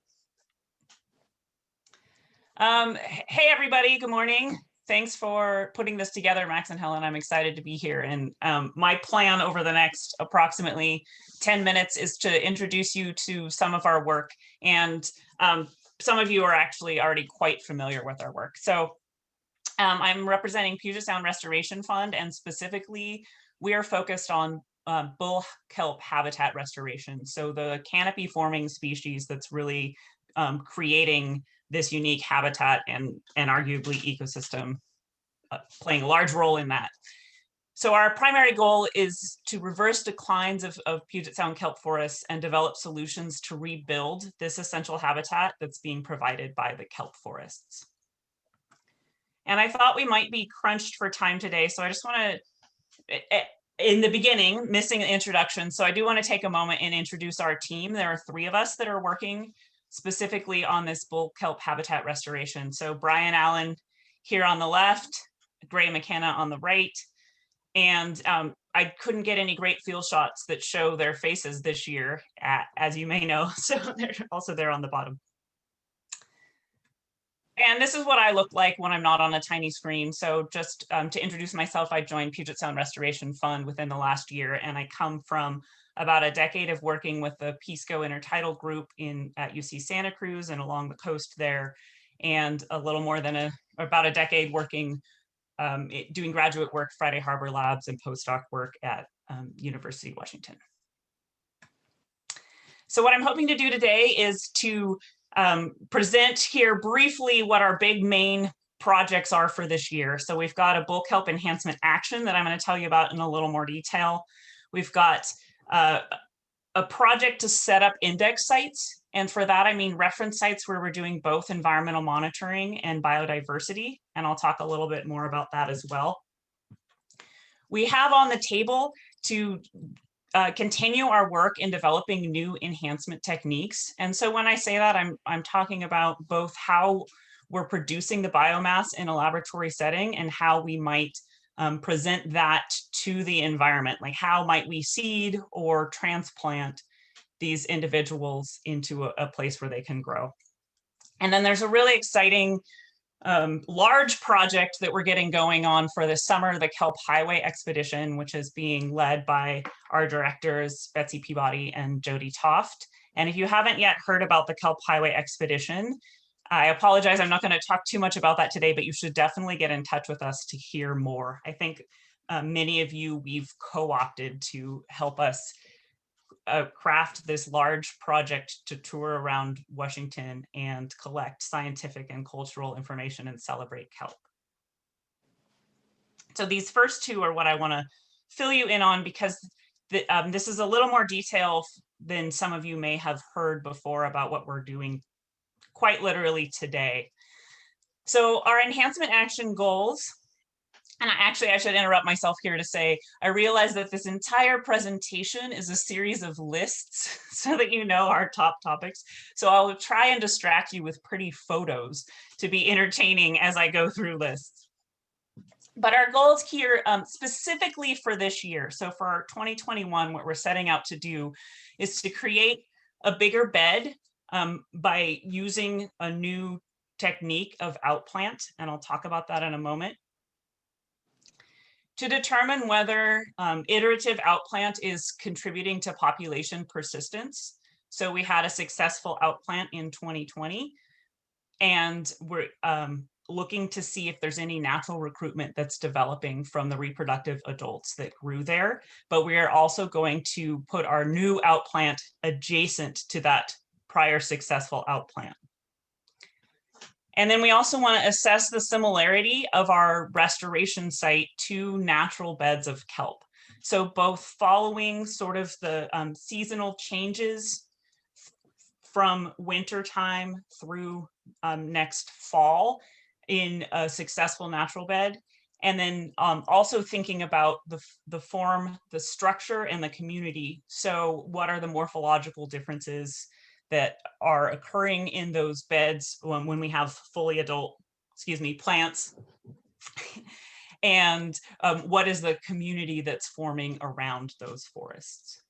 Hey, everybody. Good morning. Thanks for putting this together, Max and Helen. I'm excited to be here. And my plan over the next approximately 10 minutes is to introduce you to some of our work. And some of you are actually already quite familiar with our work. So I'm representing Puget Sound Restoration Fund, and specifically, we are focused on bull kelp habitat restoration. So the canopy forming species that's really creating this unique habitat and arguably ecosystem, playing a large role in that. So our primary goal is to reverse declines of Puget Sound kelp forests and develop solutions to rebuild this essential habitat that's being provided by the kelp forests. And I thought we might be crunched for time today, so I just want to, in the beginning, missing an introduction, so I do want to take a moment and introduce our team. There are 3 of us that are working specifically on this bull kelp habitat restoration. So Brian Allen here on the left, Gray McKenna on the right, and I couldn't get any great field shots that show their faces this year, as you may know, so they're also there on the bottom. And this is what I look like when I'm not on a tiny screen. So just to introduce myself, I joined Puget Sound Restoration Fund within the last year, and I come from about a decade of working with the PSCO intertidal group at UC Santa Cruz and along the coast there, and a little more than about a decade working, doing graduate work, Friday Harbor Labs, and postdoc work at University of Washington. So what I'm hoping to do today is to present here briefly what our big main projects are for this year. So we've got a bull kelp enhancement action that I'm going to tell you about in a little more detail. We've got a project to set up index sites. And for that, I mean reference sites where we're doing both environmental monitoring and biodiversity. And I'll talk a little bit more about that as well. We have on the table to continue our work in developing new enhancement techniques. And so when I say that, I'm talking about both how we're producing the biomass in a laboratory setting and how we might present that to the environment. Like how might we seed or transplant these individuals into a place where they can grow. And then there's a really exciting large project that we're getting going on for this summer, the Kelp Highway Expedition, which is being led by our directors, Betsy Peabody and Jody Toft. And if you haven't yet heard about the Kelp Highway Expedition, I apologize, I'm not going to talk too much about that today, but you should definitely get in touch with us to hear more. I think many of you we've co-opted to help us craft this large project to tour around Washington and collect scientific and cultural information and celebrate kelp. So these first 2 are what I want to fill you in on, because this is a little more detail than some of you may have heard before about what we're doing quite literally today. So our enhancement action goals, and I should interrupt myself here to say, I realize that this entire presentation is a series of lists so that you know our top topics. So I'll try and distract you with pretty photos to be entertaining as I go through lists. But our goals here specifically for this year, so for our 2021, what we're setting out to do is to create a bigger bed by using a new technique of outplant, and I'll talk about that in a moment. To determine whether iterative outplant is contributing to population persistence. So we had a successful outplant in 2020, and we're looking to see if there's any natural recruitment that's developing from the reproductive adults that grew there. But we are also going to put our new outplant adjacent to that prior successful outplant. And then we also want to assess the similarity of our restoration site to natural beds of kelp. So both following sort of the seasonal changes from winter time through next fall in a successful natural bed. And then also thinking about the form, the structure, and the community. So what are the morphological differences that are occurring in those beds when we have fully adult, plants? And what is the community that's forming around those forests?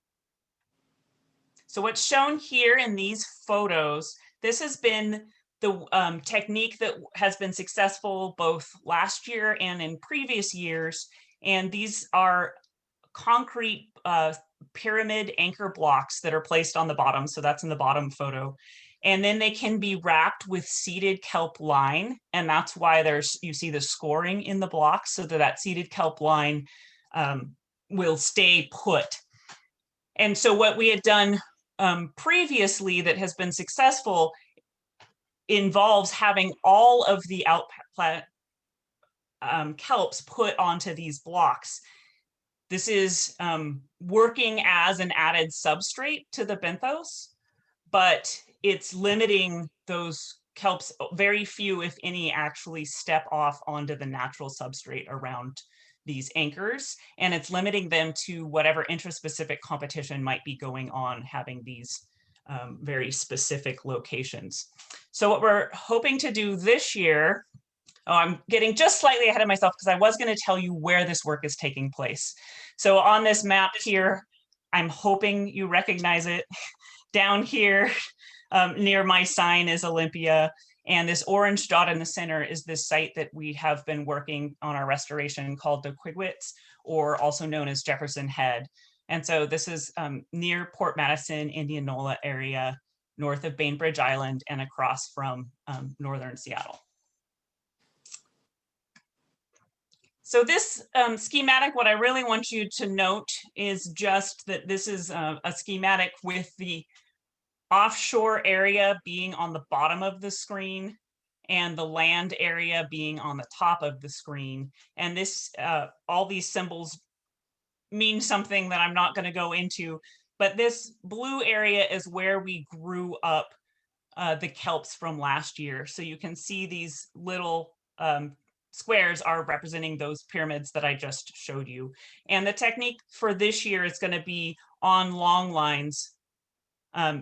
So what's shown here in these photos, this has been the technique that has been successful both last year and in previous years. And these are concrete pyramid anchor blocks that are placed on the bottom. So that's in the bottom photo. And then they can be wrapped with seeded kelp line. And that's why you see the scoring in the blocks, so that seeded kelp line will stay put. And so what we had done previously that has been successful involves having all of the outplant kelps put onto these blocks. This is working as an added substrate to the benthos, but it's limiting those kelps. Very few, if any, actually step off onto the natural substrate around these anchors, and it's limiting them to whatever intraspecific competition might be going on, having these very specific locations. So what we're hoping to do this year, I'm getting just slightly ahead of myself because I was going to tell you where this work is taking place. So on this map here, I'm hoping you recognize it. Down here near my sign is Olympia, and this orange dot in the center is this site that we have been working on our restoration called the Quigwitz, or also known as Jefferson Head. And so this is near Port Madison, Indianola area, north of Bainbridge Island and across from northern Seattle. So this schematic, what I really want you to note is just that this is a schematic with the offshore area being on the bottom of the screen and the land area being on the top of the screen. And this, all these symbols mean something that I'm not going to go into, but this blue area is where we grew up the kelps from last year. So you can see these little squares are representing those pyramids that I just showed you. And the technique for this year is going to be on long lines,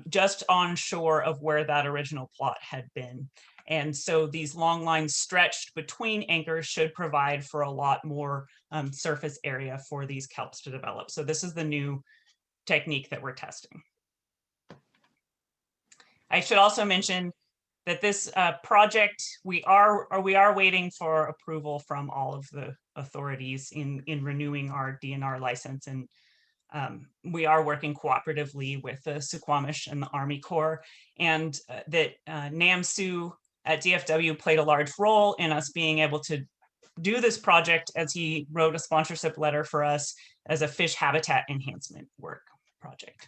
just on shore of where that original plot had been. And so these long lines stretched between anchors should provide for a lot more surface area for these kelps to develop. So this is the new technique that we're testing. I should also mention that this project, we are waiting for approval from all of the authorities in renewing our DNR license, and we are working cooperatively with the Suquamish and the Army Corps, and that NAMSU at DFW played a large role in us being able to do this project, as he wrote a sponsorship letter for us as a fish habitat enhancement work project.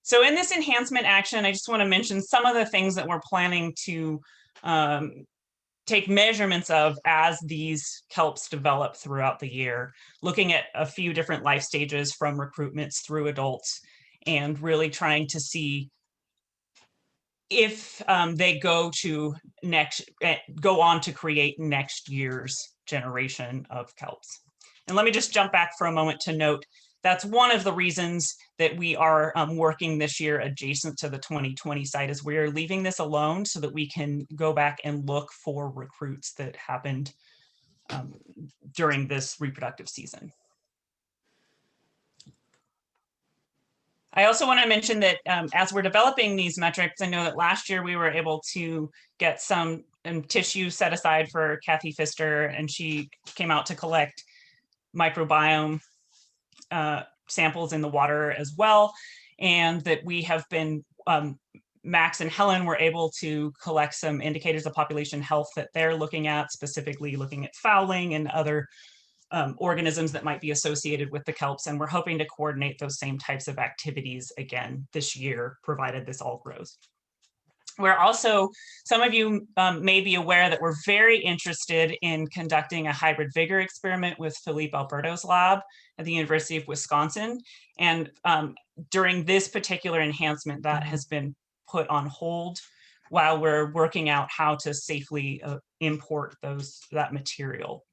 So in this enhancement action, I just want to mention some of the things that we're planning to take measurements of as these kelps develop throughout the year, looking at a few different life stages from recruitments through adults, and really trying to see if they go on to create next year's generation of kelps. And let me just jump back for a moment to note that's one of the reasons that we are working this year adjacent to the 2020 site, is we're leaving this alone so that we can go back and look for recruits that happened during this reproductive season. I also want to mention that as we're developing these metrics, I know that last year we were able to get some tissue set aside for Cathy Pfister, and she came out to collect microbiome samples in the water as well, and that we have been, Max and Helen were able to collect some indicators of population health that they're looking at, specifically looking at fouling and other organisms that might be associated with the kelps, and we're hoping to coordinate those same types of activities again this year, provided this all grows. We're also, some of you may be aware that we're very interested in conducting a hybrid vigor experiment with Philippe Alberto's lab at the University of Wisconsin. And during this particular enhancement, that has been put on hold while we're working out how to safely import that material.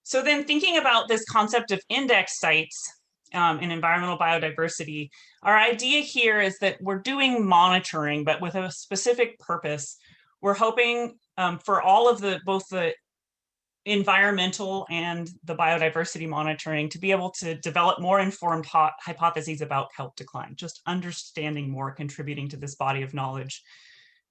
So then thinking about this concept of index sites in environmental biodiversity, our idea here is that we're doing monitoring, but with a specific purpose. We're hoping for all of both the environmental and the biodiversity monitoring to be able to develop more informed hypotheses about kelp decline, just understanding more, contributing to this body of knowledge.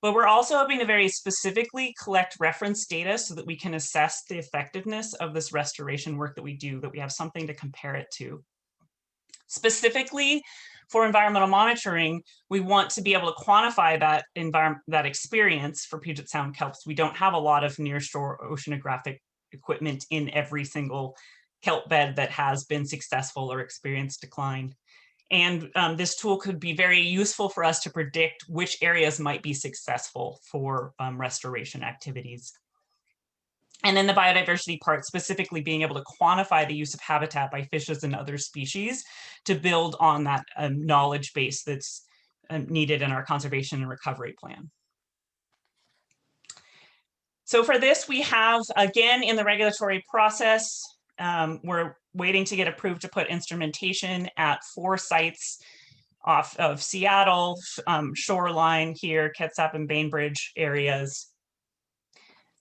But we're also hoping to very specifically collect reference data so that we can assess the effectiveness of this restoration work that we do, that we have something to compare it to. Specifically for environmental monitoring, we want to be able to quantify that experience for Puget Sound kelps. We don't have a lot of nearshore oceanographic equipment in every single kelp bed that has been successful or experienced decline. And this tool could be very useful for us to predict which areas might be successful for restoration activities. And then the biodiversity part, specifically being able to quantify the use of habitat by fishes and other species to build on that knowledge base that's needed in our conservation and recovery plan. So for this, we have, again, in the regulatory process, we're waiting to get approved to put instrumentation at 4 sites off of Seattle, shoreline here, Kitsap and Bainbridge areas.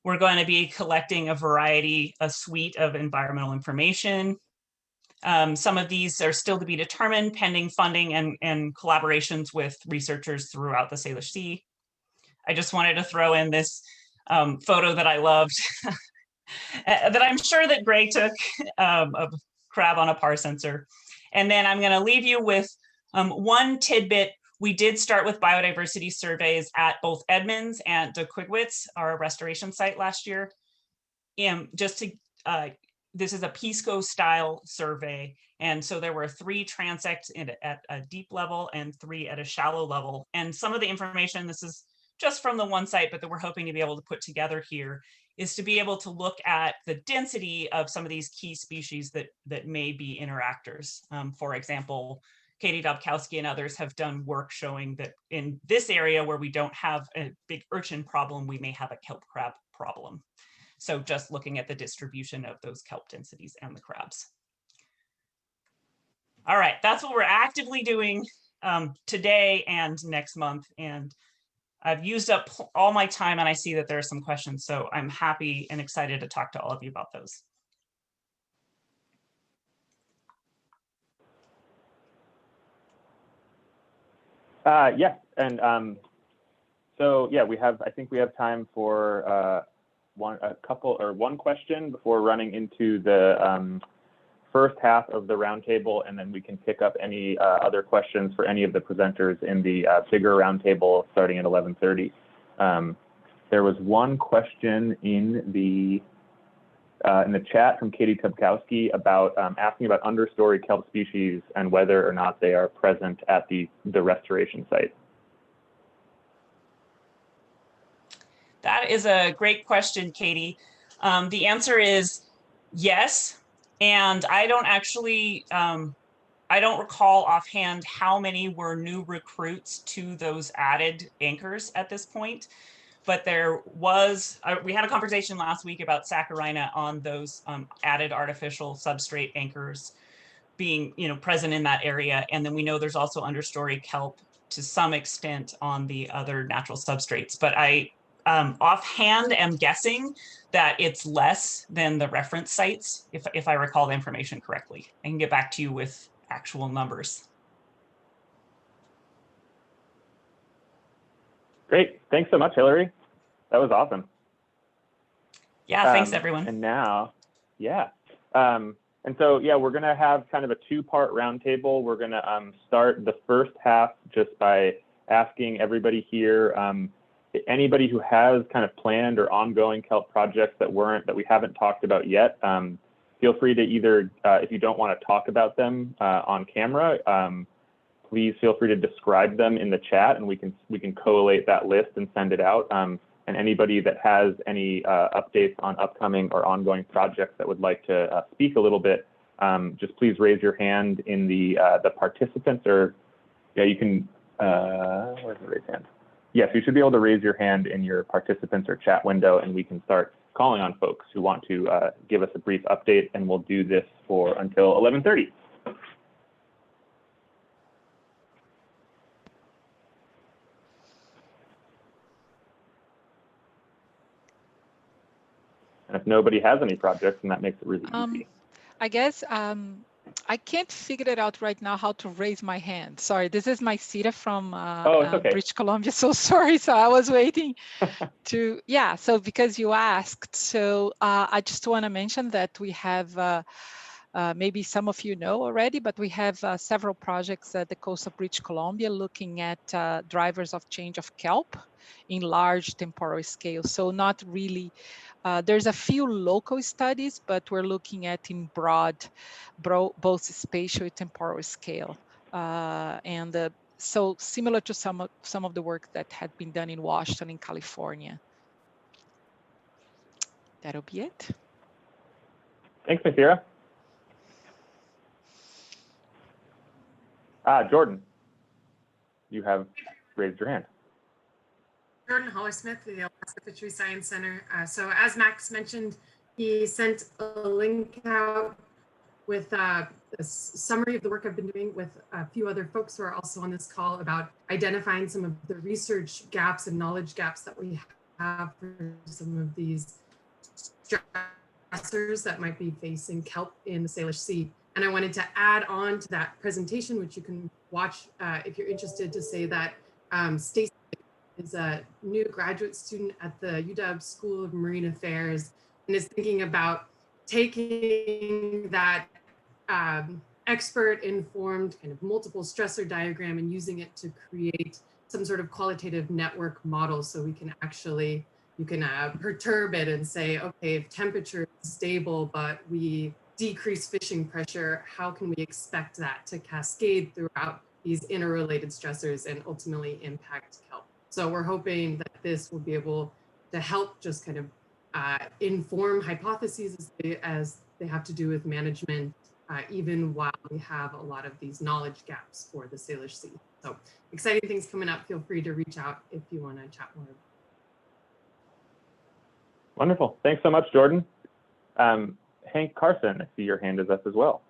We're going to be collecting a suite of environmental information. Some of these are still to be determined pending funding and collaborations with researchers throughout the Salish Sea. I just wanted to throw in this photo that I loved that I'm sure that Greg took of crab on a PAR sensor. And then I'm going to leave you with one tidbit. We did start with biodiversity surveys at both Edmonds and De Quigwitz, our restoration site last year. And just to, this is a PSCO style survey. And so there were 3 transects at a deep level and 3 at a shallow level. And some of the information, this is just from the one site, but that we're hoping to be able to put together here, is to be able to look at the density of some of these key species that may be interactors. For example, Katie Dobkowski and others have done work showing that in this area where we don't have a big urchin problem, we may have a kelp crab problem. So just looking at the distribution of those kelp densities and the crabs. All right, that's what we're actively doing today and next month. And I've used up all my time and I see that there are some questions. So I'm happy and excited to talk to all of you about those. Yes, and so yeah, I think we have time for one question before running into the first half of the roundtable, and then we can pick up any other questions for any of the presenters in the bigger roundtable starting at 11:30. There was one question in the chat from Katie Dobkowski about asking about understory kelp species and whether or not they are present at the restoration site. That is a great question, Katie. The answer is yes. And I don't actually, I don't recall offhand how many were new recruits to those added anchors at this point. But there was, we had a conversation last week about Saccharina on those added artificial substrate anchors being, present in that area. And then we know there's also understory kelp to some extent on the other natural substrates. But I offhand am guessing that it's less than the reference sites, if I recall the information correctly. I can get back to you with actual numbers. Great, thanks so much, Hilary. That was awesome. Yeah, thanks everyone. And now, yeah. And so, yeah, we're gonna have kind of a 2-part roundtable. We're gonna start the first half just by asking everybody here, anybody who has kind of planned or ongoing kelp projects that we haven't talked about yet, feel free to either, if you don't want to talk about them on camera, please feel free to describe them in the chat, and we can collate that list and send it out. And anybody that has any updates on upcoming or ongoing projects that would like to speak a little bit, just please raise your hand in the participants, or yeah, you can. Where's the raise hand? Yes, you should be able to raise your hand in your participants or chat window, and we can start calling on folks who want to give us a brief update, and we'll do this for until 11:30. And if nobody has any projects, then that makes it really easy. I guess I can't figure it out right now how to raise my hand. Sorry, this is my Cita from okay. British Columbia. So sorry. So I was waiting to, yeah. So because you asked, so I just want to mention that we have, maybe some of you know already, but we have several projects at the coast of British Columbia looking at drivers of change of kelp in large temporal scale. So not really, there's a few local studies, but we're looking at in broad, both spatial and temporal scale. So similar to some of the work that had been done in Washington, in California. that'll be it. Thanks, Mithira. Jordan, you have raised your hand. Jordan Holler-Smith, the Alaska Fisheries Science Center. So as Max mentioned, he sent a link out with a summary of the work I've been doing with a few other folks who are also on this call about identifying some of the research gaps and knowledge gaps that we have for some of these stressors that might be facing kelp in the Salish Sea. And I wanted to add on to that presentation, which you can watch if you're interested, to say that Stacey is a new graduate student at the UW School of Marine Affairs and is thinking about taking that expert-informed kind of multiple stressor diagram and using it to create some sort of qualitative network model, so we can actually, you can perturb it and say, okay, if temperature is stable, but we decrease fishing pressure, how can we expect that to cascade throughout these interrelated stressors and ultimately impact kelp? So we're hoping that this will be able to help just kind of inform hypotheses as they have to do with management, even while we have a lot of these knowledge gaps for the Salish Sea. So exciting things coming up. Feel free to reach out if you want to chat more. Wonderful. Thanks so much, Jordan. Hank Carson, I see your hand is up as well.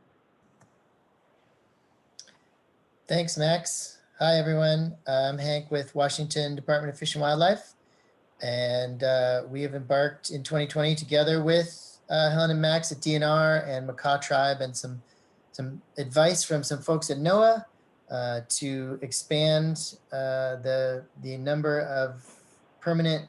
Thanks, Max. Hi, everyone. I'm Hank with Washington Department of Fish and Wildlife. And we have embarked in 2020 together with Helen and Max at DNR and Makah Tribe and some advice from some folks at NOAA to expand the number of permanent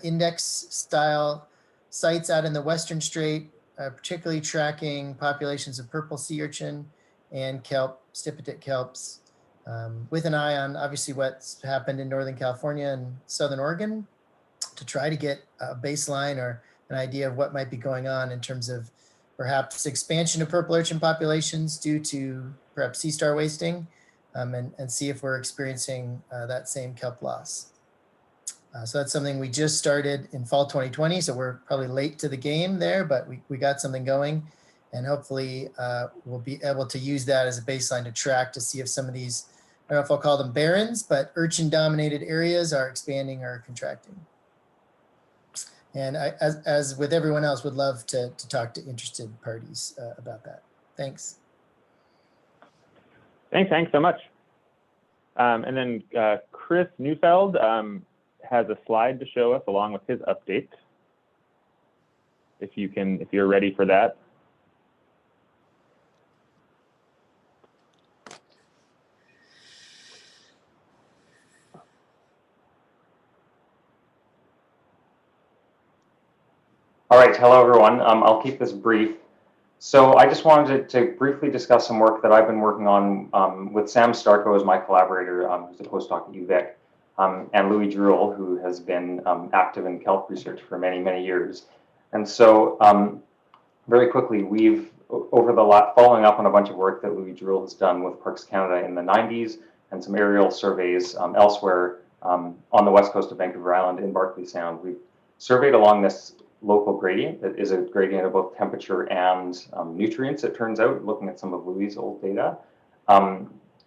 index style sites out in the Western Strait, particularly tracking populations of purple sea urchin and kelp, stipitate kelps, with an eye on obviously what's happened in Northern California and Southern Oregon, to try to get a baseline or an idea of what might be going on in terms of perhaps expansion of purple urchin populations due to perhaps sea star wasting, and see if we're experiencing that same kelp loss. So that's something we just started in fall 2020. So we're probably late to the game there, but we got something going, and hopefully we'll be able to use that as a baseline to track to see if some of these, I don't know if I'll call them barrens, but urchin dominated areas are expanding or contracting. And I, as with everyone else, would love to talk to interested parties about that. Thanks. Thanks, Hank, so much. And then Chris Neufeld has a slide to show us along with his update. If you're ready for that. All right, hello everyone. I'll keep this brief. So I just wanted to briefly discuss some work that I've been working on with Sam Starko as my collaborator, who's a postdoc at UVic, and Louis Druel, who has been active in kelp research for many, many years. And so very quickly, we've, following up on a bunch of work that Louis Druel has done with Parks Canada in the 90s and some aerial surveys elsewhere on the west coast of Vancouver Island in Barkley Sound, we've surveyed along this local gradient that is a gradient of both temperature and nutrients, it turns out, looking at some of Louis' old data.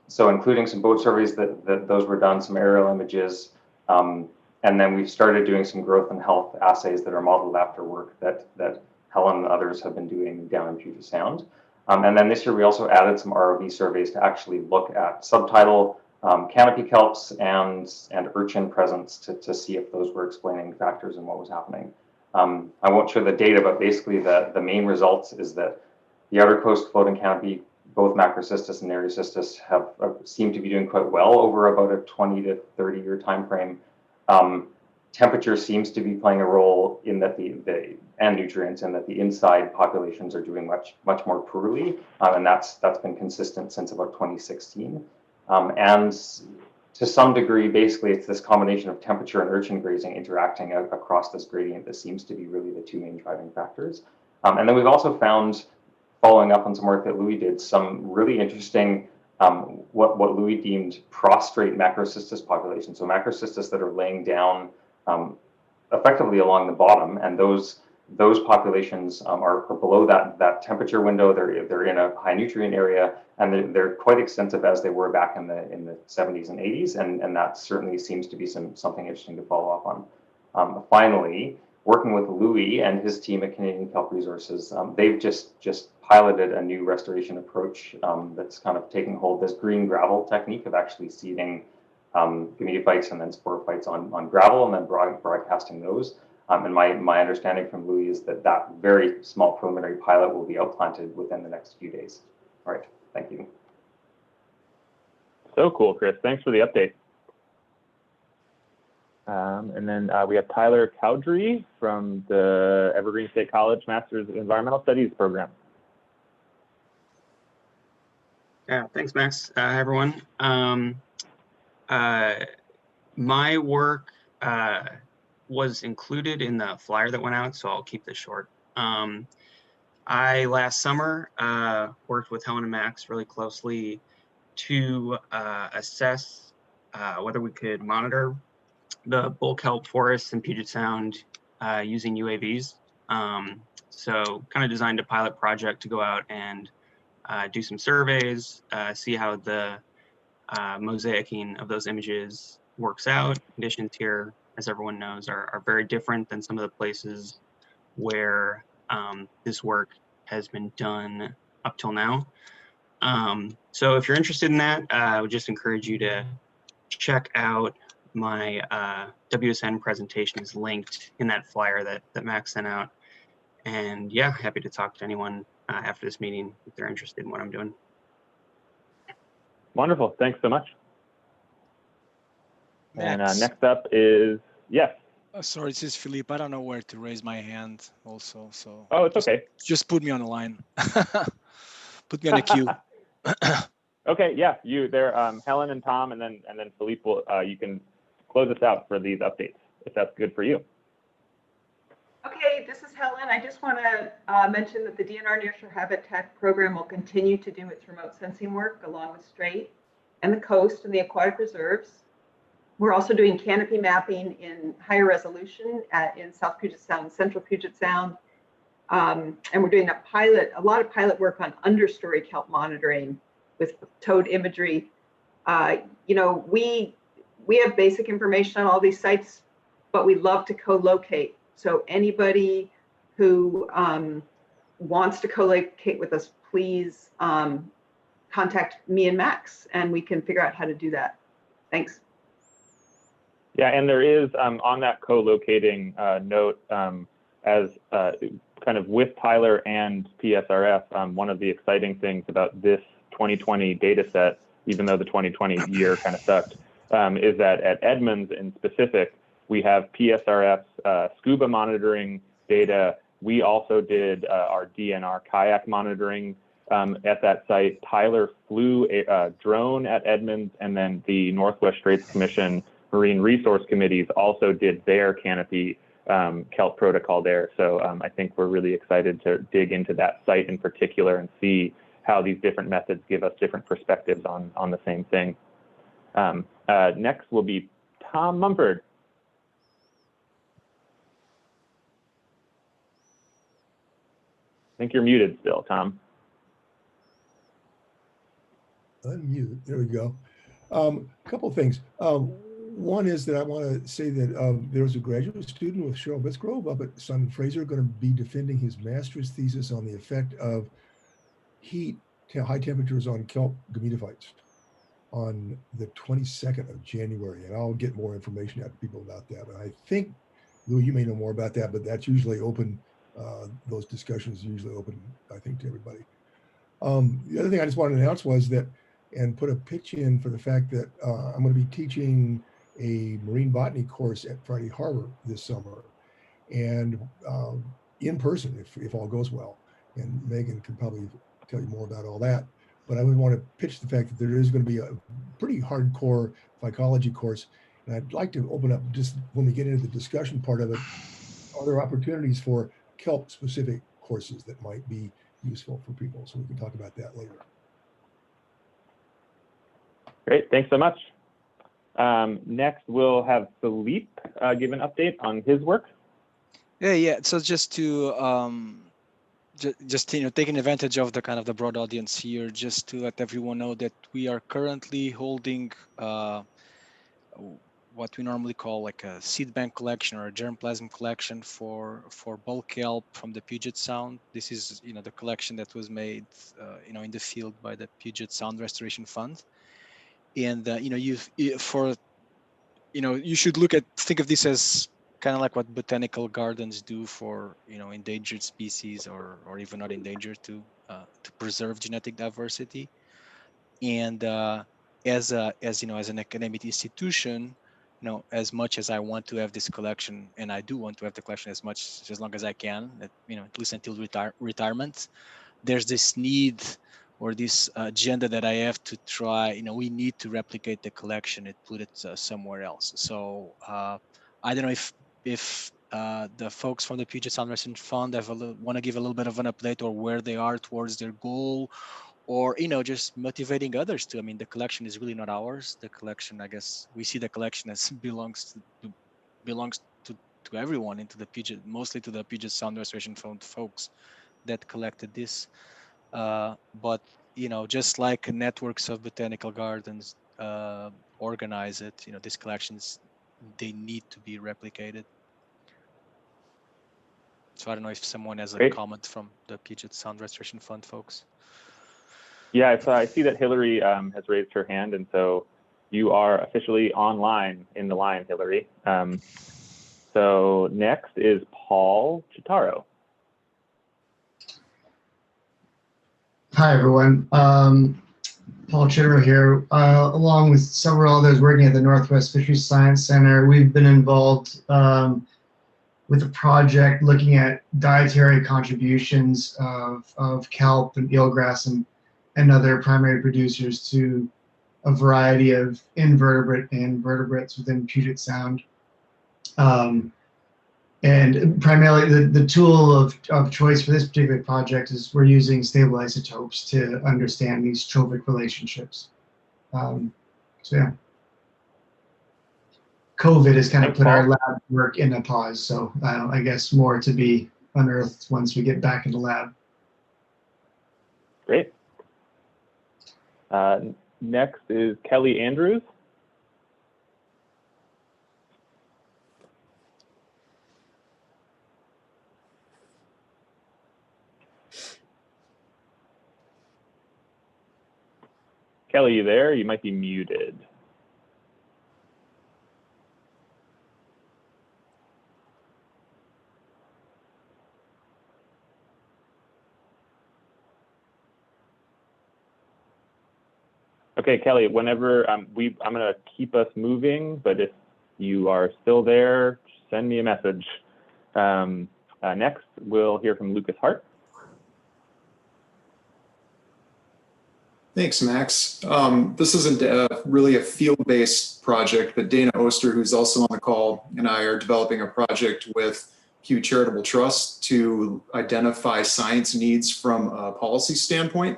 So including some boat surveys that those were done, some aerial images, and then we've started doing some growth and health assays that are modeled after work that Helen and others have been doing down in Puget Sound. And then this year we also added some ROV surveys to actually look at subtidal canopy kelps and urchin presence to see if those were explaining factors in what was happening. I won't show the data, but basically the main results is that the outer coast floating canopy, both Macrocystis and Nearshore have seem to be doing quite well over about a 20 to 30 year time frame. Temperature seems to be playing a role in that and nutrients, and that the inside populations are doing much more poorly, and that's been consistent since about 2016. And to some degree, basically, it's this combination of temperature and urchin grazing interacting across this gradient that seems to be really the two main driving factors. And then we've also found, following up on some work that Louis did, some really interesting, what Louis deemed prostrate Macrocystis populations. So Macrocystis that are laying down effectively along the bottom, and those those populations are below that temperature window. They're in a high nutrient area, and they're quite extensive as they were back in the 70s and 80s, and that certainly seems to be something interesting to follow up on. Finally, working with Louis and his team at Canadian Kelp Resources, they've just piloted a new restoration approach that's kind of taking hold, this green gravel technique of actually seeding gametophytes and then sporophytes on gravel and then broadcasting those. And my understanding from Louis is that very small preliminary pilot will be outplanted within the next few days. All right, thank you. So cool, Chris. Thanks for the update. And then we have Tyler Cowdery from the Evergreen State College Master's Environmental Studies program. Yeah, thanks, Max. Hi, everyone. My work was included in the flyer that went out, so I'll keep this short. I last summer worked with Helen and Max really closely to assess whether we could monitor the bull kelp forests in Puget Sound using UAVs. So kind of designed a pilot project to go out and do some surveys, see how the mosaicing of those images works out. Conditions here, as everyone knows, are very different than some of the places where this work has been done up till now. So if you're interested in that, I would just encourage you to check out my WSN presentation is linked in that flyer that Max sent out. And yeah, happy to talk to anyone after this meeting if they're interested in what I'm doing. Wonderful. Thanks so much. And Max. next up is, yes. Sorry, this is Philippe. I don't know where to raise my hand also. So oh, it's okay. Just put me on the line. Put me on the queue. Okay, yeah, you there, Helen and Tom, and then Philippe will, you can close us out for these updates, if that's good for you. Okay, this is Helen. I just want to mention that the DNR Nearshore Habitat Program will continue to do its remote sensing work along the Strait and the coast and the aquatic reserves. We're also doing canopy mapping in higher resolution in South Puget Sound, Central Puget Sound. And we're doing a lot of pilot work on understory kelp monitoring with towed imagery. You know, we have basic information on all these sites, but we love to co-locate. So anybody who wants to co-locate with us, please contact me and Max, and we can figure out how to do that. Thanks. Yeah, and there is, on that co-locating note, as kind of with Tyler and PSRF, one of the exciting things about this 2020 data set, even though the 2020 year kind of sucked, is that at Edmonds in specific, we have PSRF's scuba monitoring data. We also did our DNR kayak monitoring at that site. Tyler flew a drone at Edmonds, and then the Northwest Straits Commission Marine Resource Committees also did their canopy kelp protocol there. So I think we're really excited to dig into that site in particular and see how these different methods give us different perspectives on the same thing. Next will be Tom Mumford. I think you're muted still, Tom. Unmute. There we go. A couple of things. One is that I want to say that there was a graduate student with Cheryl Bisgrove up at Simon Fraser going to be defending his master's thesis on the effect of heat, high temperatures on kelp gametophytes on the 22nd of January. And I'll get more information out to people about that. But I think, Louis, you may know more about that, but that's usually open. Those discussions are usually open, I think, to everybody. The other thing I just wanted to announce was that, and put a pitch in for the fact that I'm going to be teaching a marine botany course at Friday Harbor this summer, and in person, if all goes well. And Megan can probably tell you more about all that. But I would want to pitch the fact that there is going to be a pretty hardcore phycology course. And I'd like to open up, just when we get into the discussion part of it, are there opportunities for kelp specific courses that might be useful for people? So we can talk about that later. Great, thanks so much. Next, we'll have Philippe give an update on his work. Yeah. So just to just taking advantage of the kind of the broad audience here, just to let everyone know that we are currently holding what we normally call like a seed bank collection or a germplasm collection for bulk kelp from the Puget Sound. This is the collection that was made in the field by the Puget Sound Restoration Fund, and you should think of this as kind of like what botanical gardens do for endangered species or even not endangered to preserve genetic diversity. And as an academic institution, as much as I want to have this collection, and I do want to have the collection as long as I can, at least until retirement, there's this need or this agenda that I have to try. We need to replicate the collection and put it somewhere else. So I don't know if the folks from the Puget Sound Restoration Fund want to give a little bit of an update or where they are towards their goal, or just motivating others to. I mean, the collection is really not ours. The collection, I guess, we see the collection as belongs to everyone, mostly to the Puget Sound Restoration Fund folks that collected this. But just like networks of botanical gardens organize it, these collections, they need to be replicated. So I don't know if someone has a comment from the Puget Sound Restoration Fund folks. Yeah, so I see that Hilary has raised her hand, and so you are officially online in the line, Hilary. So next is Paul Chitaro. Hi, everyone. Paul Chitaro here, along with several others working at the Northwest Fisheries Science Center. We've been involved with a project looking at dietary contributions of kelp and eelgrass and other primary producers to a variety of invertebrate and vertebrates within Puget Sound. And primarily the tool of choice for this particular project is we're using stable isotopes to understand these trophic relationships. So yeah. COVID has kind of put our lab work in a pause, so I guess more to be unearthed once we get back in the lab. Great. Next is Kelly Andrews. Kelly, you there? You might be muted. Okay, Kelly, whenever I'm going to keep us moving, but if you are still there, send me a message. Next, we'll hear from Lucas Hart. Thanks, Max. This isn't really a field-based project, but Dana Oster, who's also on the call, and I are developing a project with Pew Charitable Trust to identify science needs from a policy standpoint.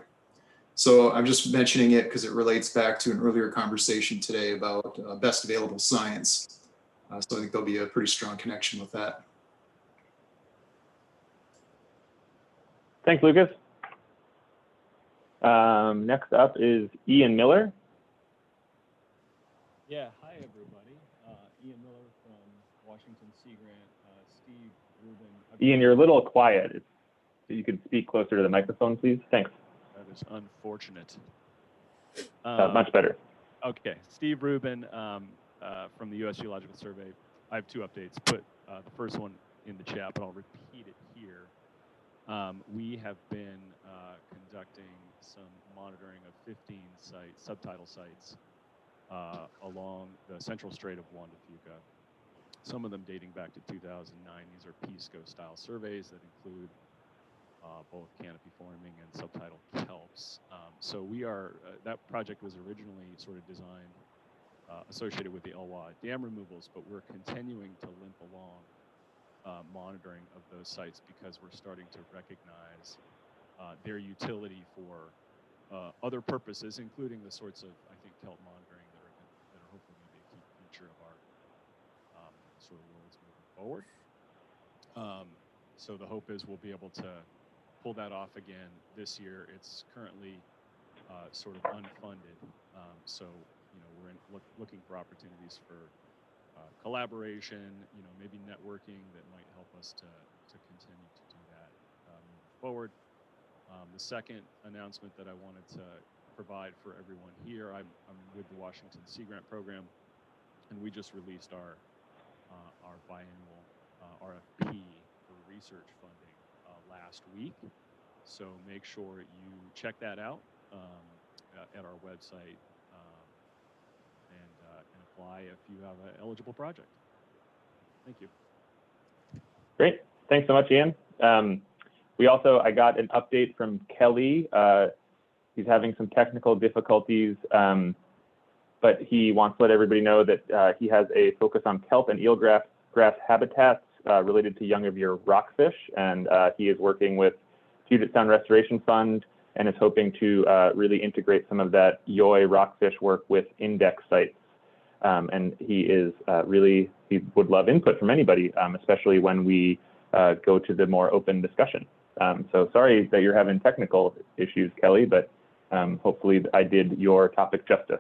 So I'm just mentioning it because it relates back to an earlier conversation today about best available science. So I think there'll be a pretty strong connection with that. Thanks, Lucas. Next up is Ian Miller. Yeah, hi everybody. Ian Miller from Washington Sea Grant. Steve Rubin. Ian, you're a little quiet. If you could speak closer to the microphone, please. Thanks. That is unfortunate. Much better. Okay, Steve Rubin from the U.S. Geological Survey. I have two updates. Put the first one in the chat, but I'll repeat it here. We have been conducting some monitoring of 15 sites, subtidal sites, along the central Strait of Juan to Fuca. Some of them dating back to 2009. These are PSCO-style surveys that include both canopy forming and subtidal kelps. So we are, that project was originally sort of designed, associated with the Elwha dam removals, but we're continuing to limp along monitoring of those sites because we're starting to recognize their utility for other purposes, including the sorts of, I think, kelp monitoring that are hopefully going to be a key feature of our sort of worlds moving forward. So the hope is we'll be able to pull that off again this year. It's currently sort of unfunded. So, we're looking for opportunities for collaboration, maybe networking that might help us to continue to do that moving forward. The second announcement that I wanted to provide for everyone here, I'm with the Washington Sea Grant Program, and we just released our biannual RFP for research funding last week. So make sure you check that out at our website and apply if you have an eligible project. Thank you. Great. Thanks so much, Ian. I got an update from Kelly. He's having some technical difficulties, but he wants to let everybody know that he has a focus on kelp and eelgrass habitats related to young of year rockfish, and he is working with Puget Sound Restoration Fund and is hoping to really integrate some of that Yoi rockfish work with index sites. And he would love input from anybody, especially when we go to the more open discussion. So sorry that you're having technical issues, Kelly, but hopefully I did your topic justice.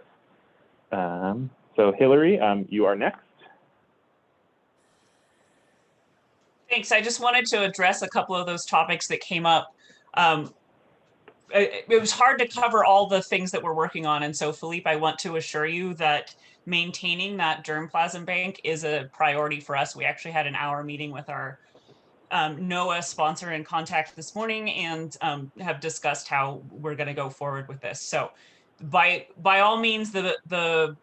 So Hilary, you are next. Thanks. I just wanted to address a couple of those topics that came up. It was hard to cover all the things that we're working on. And so, Philippe, I want to assure you that maintaining that germplasm bank is a priority for us. We actually had an hour meeting with our NOAA sponsor in contact this morning and have discussed how we're going to go forward with this. So by all means, the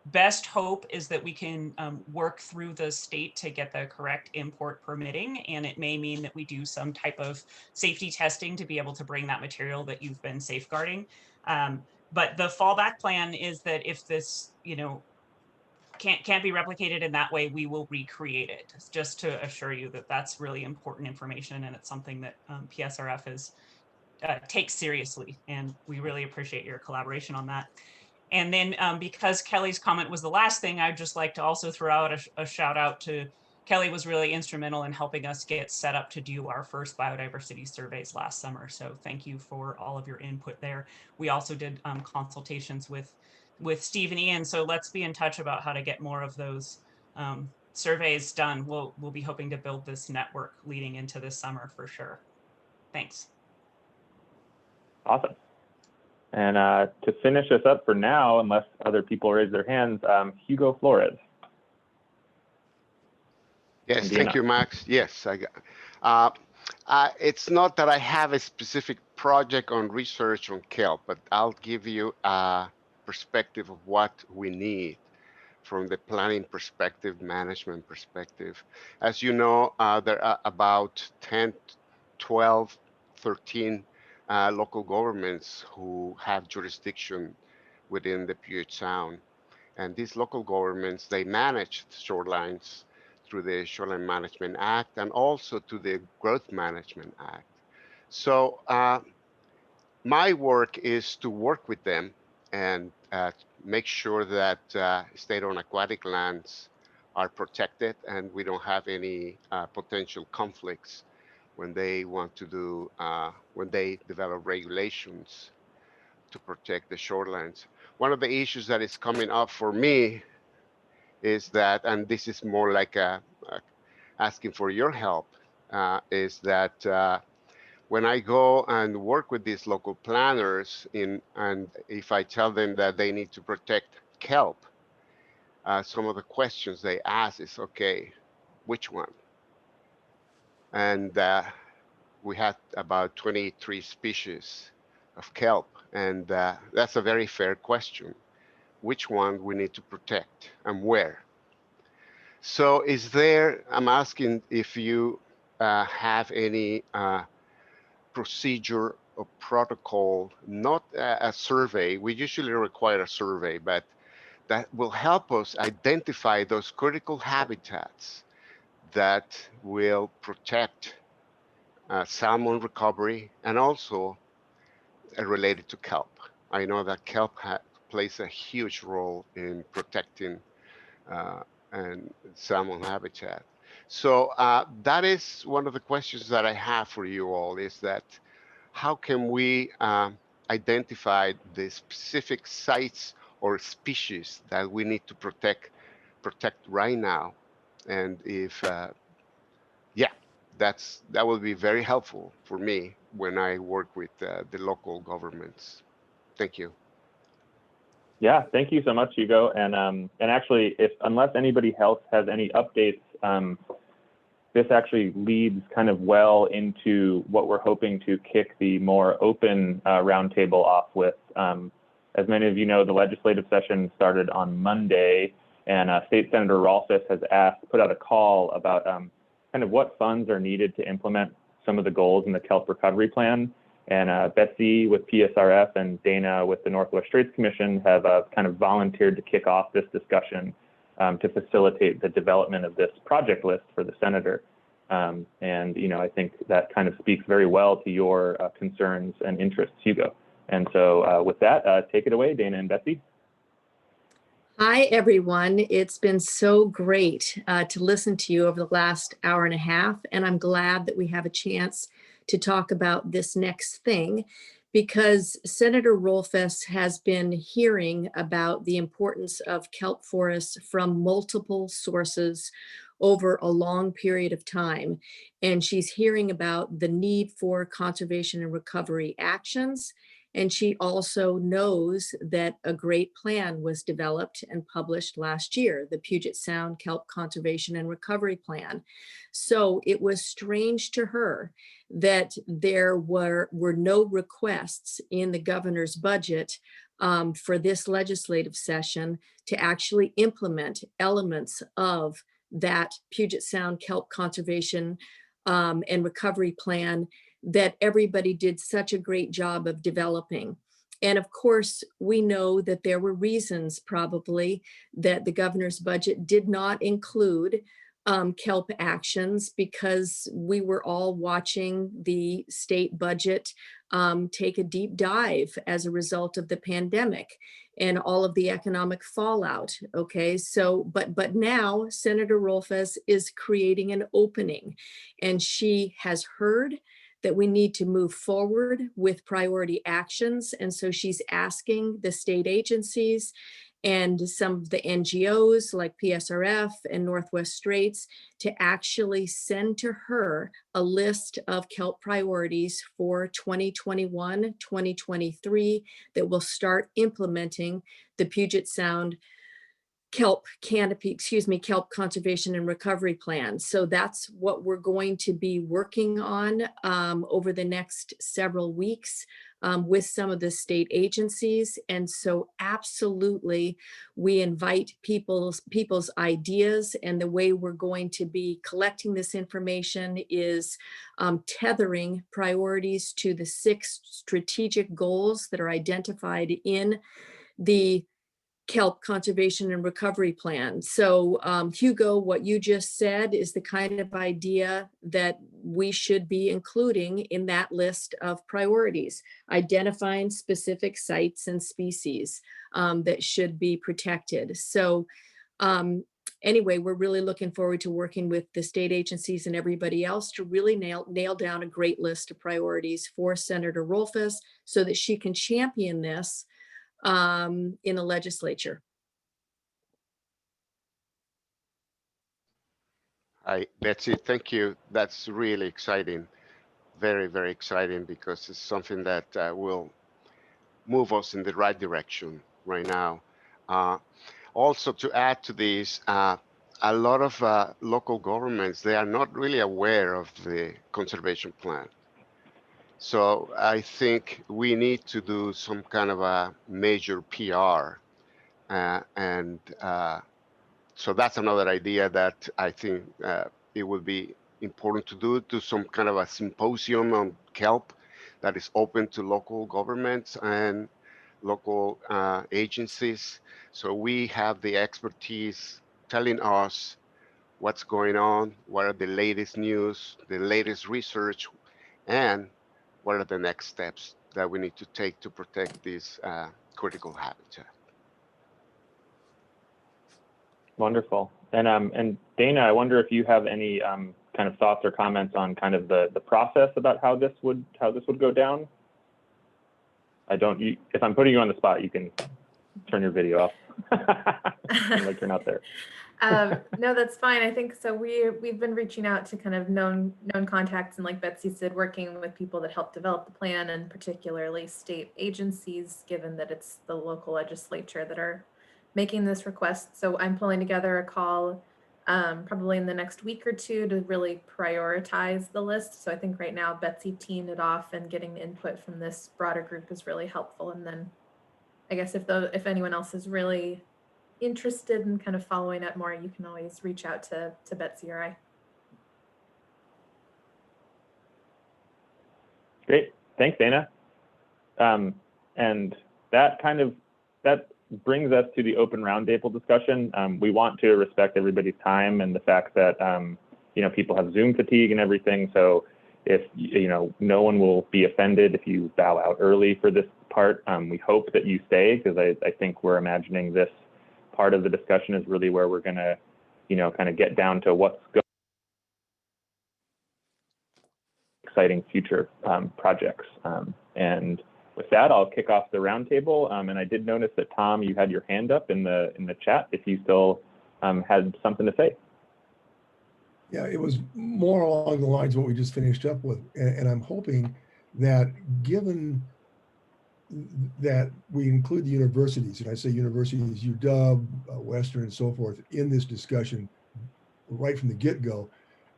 best hope is that we can work through the state to get the correct import permitting, and it may mean that we do some type of safety testing to be able to bring that material that you've been safeguarding. But the fallback plan is that if this, can't be replicated in that way, we will recreate it, just to assure you that that's really important information, and it's something that PSRF takes seriously, and we really appreciate your collaboration on that. And then because Kelly's comment was the last thing, I'd just like to also throw out a shout out to Kelly. Was really instrumental in helping us get set up to do our first biodiversity surveys last summer. So thank you for all of your input there. We also did consultations with Steve and Ian. So let's be in touch about how to get more of those surveys done. We'll be hoping to build this network leading into this summer for sure. Thanks. Awesome. And to finish us up for now, unless other people raise their hands, Hugo Flores. Yes, thank you, Max. Yes, I got. It's not that I have a specific project on research on kelp, but I'll give you a perspective of what we need from the planning perspective, management perspective. As you know, there are about 10, 12, 13 local governments who have jurisdiction within the Puget Sound. And these local governments, they manage the shorelines through the Shoreline Management Act and also to the Growth Management Act. So my work is to work with them and make sure that state-owned aquatic lands are protected and we don't have any potential conflicts when they want to do, when they develop regulations to protect the shorelines. One of the issues that is coming up for me is that, and this is more like asking for your help, is that when I go and work with these local planners and if I tell them that they need to protect kelp, some of the questions they ask is, okay, which one? And we had about 23 species of kelp, and that's a very fair question. Which one we need to protect and where? So is there, I'm asking if you have any procedure or protocol, not a survey, we usually require a survey, but that will help us identify those critical habitats that will protect salmon recovery and also related to kelp. I know that kelp plays a huge role in protecting and salmon habitat. So that is one of the questions that I have for you all, is that how can we identify the specific sites or species that we need to protect right now? And if yeah, that will be very helpful for me when I work with the local governments. Thank you. Yeah, thank you so much, Hugo. And actually, unless anybody else has any updates, this actually leads kind of well into what we're hoping to kick the more open roundtable off with. As many of you know, the legislative session started on Monday, and State Senator Rolfes has put out a call about kind of what funds are needed to implement some of the goals in the Kelp Recovery Plan. And Betsy with PSRF and Dana with the Northwest Straits Commission have kind of volunteered to kick off this discussion to facilitate the development of this project list for the senator. And, you know, I think that kind of speaks very well to your concerns and interests, Hugo. And so with that, take it away, Dana and Betsy. Hi, everyone. It's been so great to listen to you over the last hour and a half, and I'm glad that we have a chance to talk about this next thing, because Senator Rolfes has been hearing about the importance of kelp forests from multiple sources over a long period of time. And she's hearing about the need for conservation and recovery actions. And she also knows that a great plan was developed and published last year, the Puget Sound Kelp Conservation and Recovery Plan. So it was strange to her that there were no requests in the governor's budget for this legislative session to actually implement elements of that Puget Sound Kelp Conservation and Recovery Plan that everybody did such a great job of developing. And of course, we know that there were reasons probably that the governor's budget did not include kelp actions, because we were all watching the state budget take a deep dive as a result of the pandemic and all of the economic fallout. Okay, so but now Senator Rolfes is creating an opening, and she has heard that we need to move forward with priority actions. And so she's asking the state agencies and some of the NGOs like PSRF and Northwest Straits to actually send to her a list of kelp priorities for 2021, 2023 that will start implementing the Puget Sound kelp conservation and recovery plan. So that's what we're going to be working on over the next several weeks with some of the state agencies. And so absolutely, we invite people's ideas, and the way we're going to be collecting this information is tethering priorities to the 6 strategic goals that are identified in the Kelp Conservation and Recovery Plan. So Hugo, what you just said is the kind of idea that we should be including in that list of priorities, identifying specific sites and species that should be protected. So anyway, we're really looking forward to working with the state agencies and everybody else to really nail down a great list of priorities for Senator Rolfes so that she can champion this in the legislature. Hi, Betsy, thank you. That's really exciting. Very, very exciting, because it's something that will move us in the right direction right now. Also, to add to this, a lot of local governments, they are not really aware of the conservation plan. So I think we need to do some kind of a major PR. So that's another idea that I think it would be important to do some kind of a symposium on kelp that is open to local governments and local agencies. So we have the expertise telling us what's going on, what are the latest news, the latest research, and what are the next steps that we need to take to protect this critical habitat. Wonderful. And Dana, I wonder if you have any kind of thoughts or comments on kind of the process about how this would go down. If I'm putting you on the spot, you can turn your video off. Like you're not there. No, that's fine. I think so. We've been reaching out to kind of known contacts, and like Betsy said, working with people that help develop the plan, and particularly state agencies, given that it's the local legislature that are making this request. So I'm pulling together a call probably in the next week or two to really prioritize the list. So I think right now Betsy teeing it off and getting input from this broader group is really helpful. And then I guess if anyone else is really interested in kind of following up more, you can always reach out to Betsy or I. Great, thanks, Dana. And that brings us to the open roundtable discussion. We want to respect everybody's time and the fact that people have Zoom fatigue and everything. So if no one will be offended if you bow out early for this part. We hope that you stay, because I think we're imagining this part of the discussion is really where we're going to kind of get down to what's going exciting future projects. And with that, I'll kick off the roundtable. And I did notice that Tom, you had your hand up in the chat if you still had something to say. Yeah, it was more along the lines of what we just finished up with. And I'm hoping that given that we include the universities, and I say universities, UW, Western, and so forth, in this discussion right from the get-go,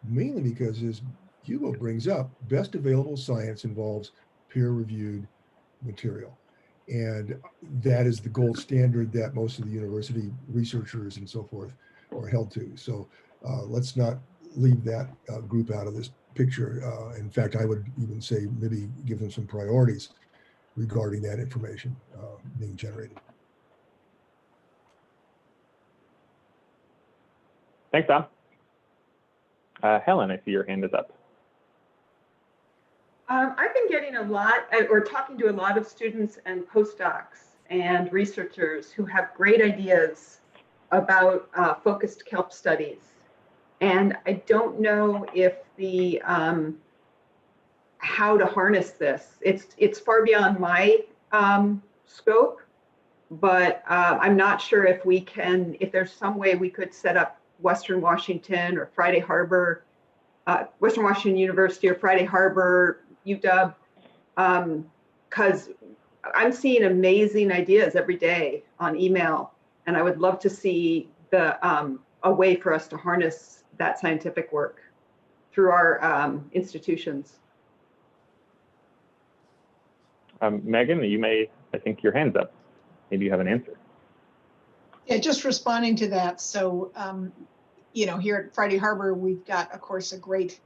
mainly because, as Hugo brings up, best available science involves peer-reviewed material. And that is the gold standard that most of the university researchers and so forth are held to. So let's not leave that group out of this picture. In fact, I would even say maybe give them some priorities regarding that information being generated. Thanks, Tom. Helen, I see your hand is up. I've been getting a lot, or talking to a lot of students and postdocs and researchers who have great ideas about focused kelp studies. And I don't know if the how to harness this. It's far beyond my scope, but I'm not sure if there's some way we could set up Western Washington or Friday Harbor, Western Washington University or Friday Harbor, UW, because I'm seeing amazing ideas every day on email, and I would love to see a way for us to harness that scientific work through our institutions. Megan, I think your hand's up. Maybe you have an answer. Yeah, just responding to that. So, here at Friday Harbor, we've got, of course, a great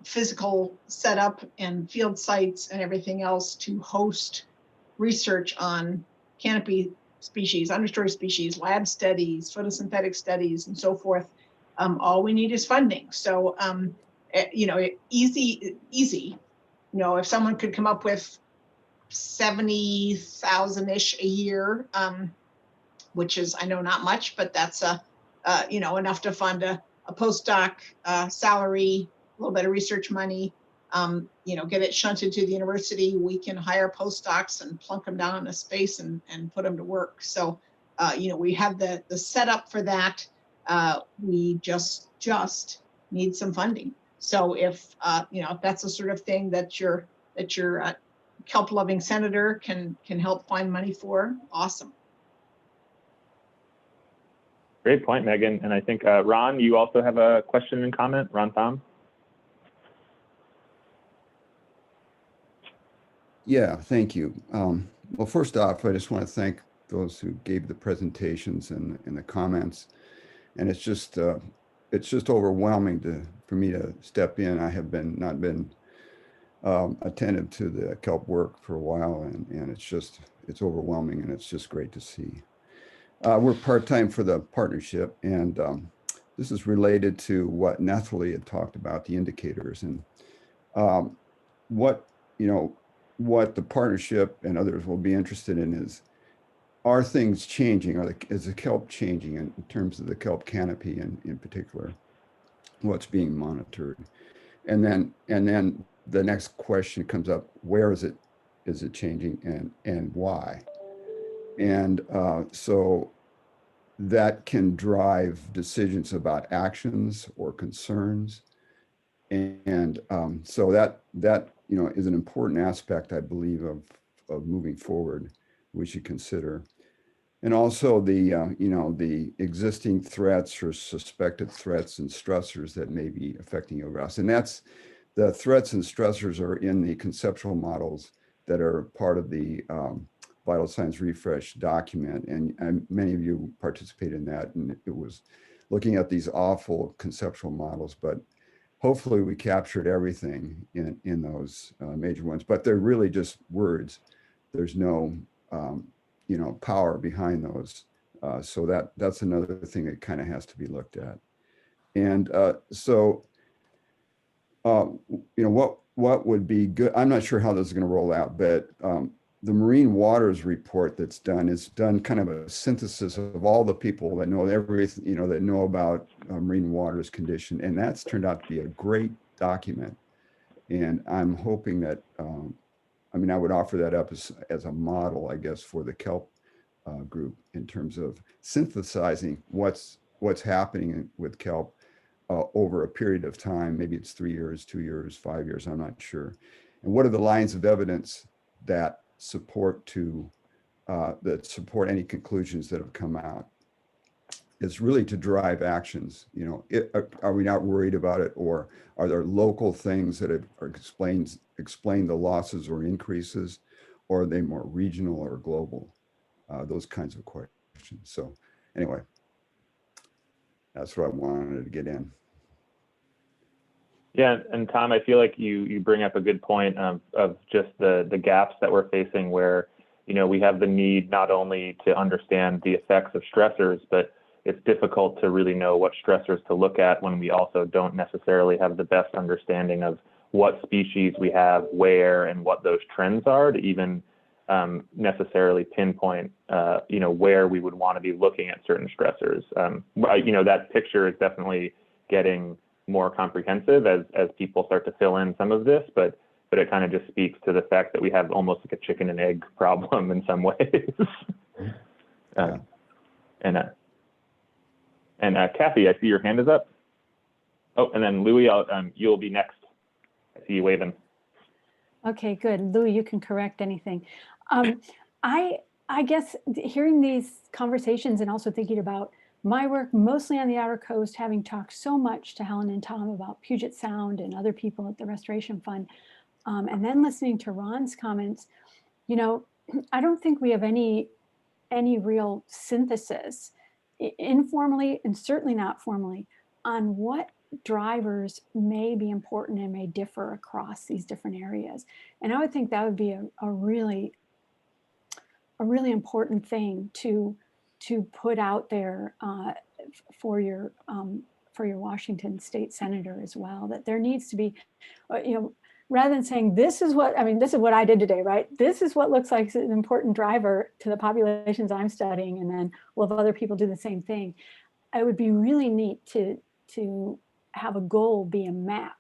physical setup and field sites and everything else to host research on canopy species, understory species, lab studies, photosynthetic studies, and so forth. All we need is funding. So, easy. If someone could come up with 70,000-ish a year, which is, I know, not much, but that's enough to fund a postdoc salary, a little bit of research money, get it shunted to the university. We can hire postdocs and plunk them down in a space and put them to work. So, we have the setup for that. We just need some funding. So if that's the sort of thing that your kelp loving senator can help find money for, awesome. Great point, Megan. And I think Ron, you also have a question and comment. Ron Thom. Yeah, thank you. Well, first off, I just want to thank those who gave the presentations and the comments. And it's just overwhelming for me to step in. I have not been attentive to the kelp work for a while, and it's overwhelming, and it's just great to see. We're part-time for the partnership, and this is related to what Nathalie had talked about, the indicators, and what the partnership and others will be interested in is, are things changing? Is the kelp changing in terms of the kelp canopy in particular? What's being monitored? And then the next question comes up: where is it changing, and why? And so that can drive decisions about actions or concerns. And so that is an important aspect, I believe, of moving forward. We should consider. And also the existing threats or suspected threats and stressors that may be affecting us. And that's the threats and stressors are in the conceptual models that are part of the Vital Signs Refresh document. And many of you participated in that. And it was looking at these awful conceptual models, but hopefully we captured everything in those major ones, but they're really just words. There's no power behind those. So that's another thing that kind of has to be looked at. And what would be good? I'm not sure how this is going to roll out, but the Marine Waters report that's done is done kind of a synthesis of all the people that know everything, that know about marine waters condition, and that's turned out to be a great document. And I'm hoping that, I would offer that up as a model, I guess, for the Kelp group in terms of synthesizing what's happening with kelp over a period of time. Maybe it's 3 years, 2 years, 5 years, I'm not sure. And what are the lines of evidence that support any conclusions that have come out? It's really to drive actions. Are we not worried about it, or are there local things that explain the losses or increases, or are they more regional or global? Those kinds of questions. So anyway, that's what I wanted to get in. Yeah, and Tom, I feel like you bring up a good point of just the gaps that we're facing, where we have the need not only to understand the effects of stressors, but it's difficult to really know what stressors to look at when we also don't necessarily have the best understanding of what species we have where and what those trends are to even necessarily pinpoint where we would want to be looking at certain stressors. That picture is definitely getting more comprehensive as people start to fill in some of this, but it kind of just speaks to the fact that we have almost like a chicken and egg problem in some ways. Cathy, I see your hand is up. Oh, and then Louis, you'll be next. I see you waving. Okay, good. Louis, you can correct anything. I guess hearing these conversations and also thinking about my work mostly on the Outer Coast, having talked so much to Helen and Tom about Puget Sound and other people at the Restoration Fund, and then listening to Ron's comments, I don't think we have any real synthesis, informally and certainly not formally, on what drivers may be important and may differ across these different areas. And I would think that would be a really important thing to put out there for your Washington state senator as well, that there needs to be, rather than saying, this is what I did today, right? This is what looks like an important driver to the populations I'm studying, and then we'll have other people do the same thing. It would be really neat to have a goal be a map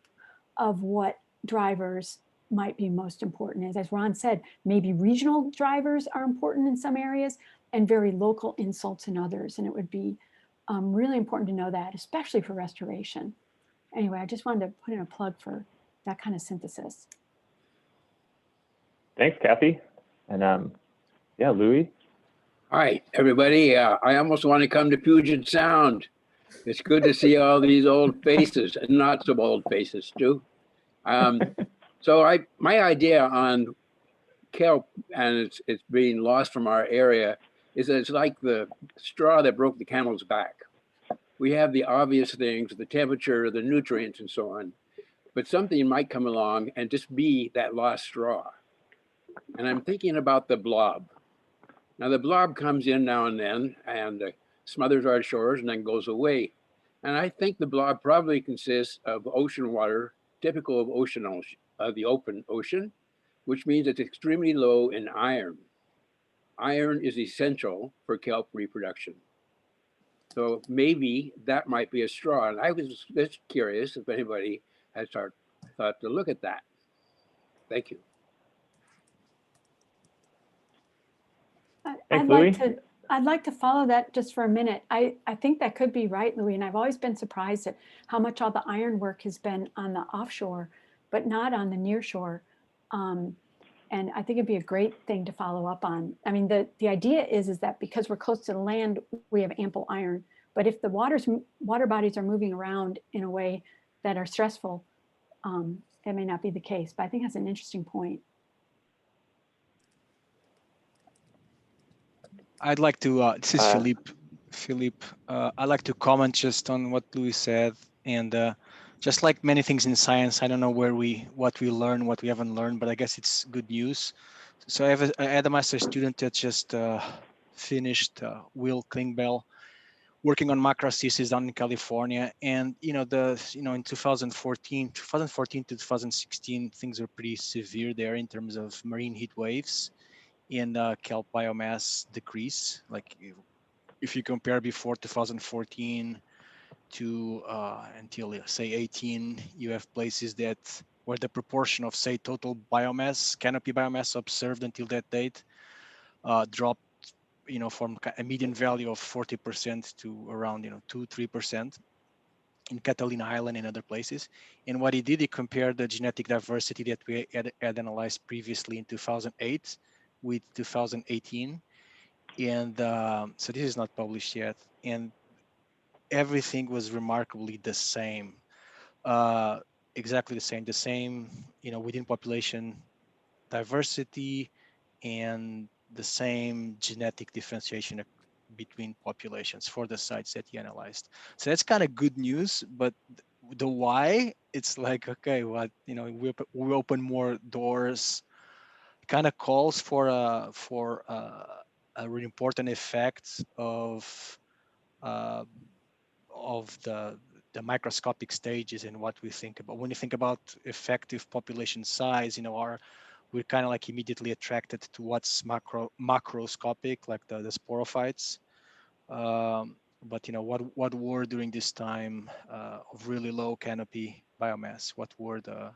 of what drivers might be most important. As Ron said, maybe regional drivers are important in some areas and very local insults in others. And it would be really important to know that, especially for restoration. Anyway, I just wanted to put in a plug for that kind of synthesis. Thanks, Cathy. And yeah, Louis. Hi, everybody. I almost want to come to Puget Sound. It's good to see all these old faces and not so old faces too. So my idea on kelp and it's being lost from our area is that it's like the straw that broke the camel's back. We have the obvious things, the temperature, the nutrients, and so on, but something might come along and just be that lost straw. And I'm thinking about the blob. Now the blob comes in now and then and smothers our shores and then goes away. And I think the blob probably consists of ocean water, typical of the open ocean, which means it's extremely low in iron. iron is essential for kelp reproduction. So maybe that might be a straw. And I was just curious if anybody had thought to look at that. Thank you. I'd like to follow that just for a minute. I think that could be right, Louis, and I've always been surprised at how much all the iron work has been on the offshore, but not on the nearshore. And I think it'd be a great thing to follow up on. I mean, the idea is that because we're close to the land, we have ample iron. But if the water bodies are moving around in a way that are stressful, it may not be the case. But I think that's an interesting point. I'd like to, this is Philippe. I'd like to comment just on what Louis said. And just like many things in science, I don't know what we learn, what we haven't learned, but I guess it's good news. So I had a master's student that just finished, Will Klingbeil, working on macrocysts down in California. And, in 2014 to 2016, things were pretty severe there in terms of marine heat waves and kelp biomass decrease. Like if you compare before 2014 to until say 18, you have places that where the proportion of say total biomass, canopy biomass observed until that date dropped, from a median value of 40% to around 2-3% in Catalina Island and other places. And what he did, he compared the genetic diversity that we had analyzed previously in 2008 with 2018. And so this is not published yet. And everything was remarkably the same, exactly the same, within population diversity and the same genetic differentiation between populations for the sites that he analyzed. So that's kind of good news, but the why, it's like, okay, what, we open more doors, kind of calls for a really important effect of the microscopic stages in what we think about. When you think about effective population size, we're kind of like immediately attracted to what's macroscopic, like the sporophytes. But what were during this time of really low canopy biomass? What were the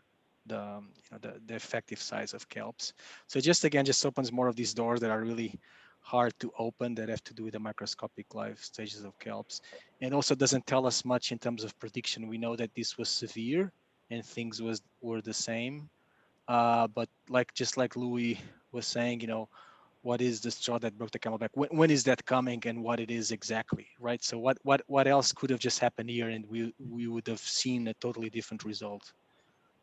effective size of kelps? So just opens more of these doors that are really hard to open, that have to do with the microscopic life stages of kelps, and also doesn't tell us much in terms of prediction. We know that this was severe and things were the same, but just like Louis was saying, what is the straw that broke the camel back? When is that coming, and what it is exactly, right? So what else could have just happened here, and we would have seen a totally different result.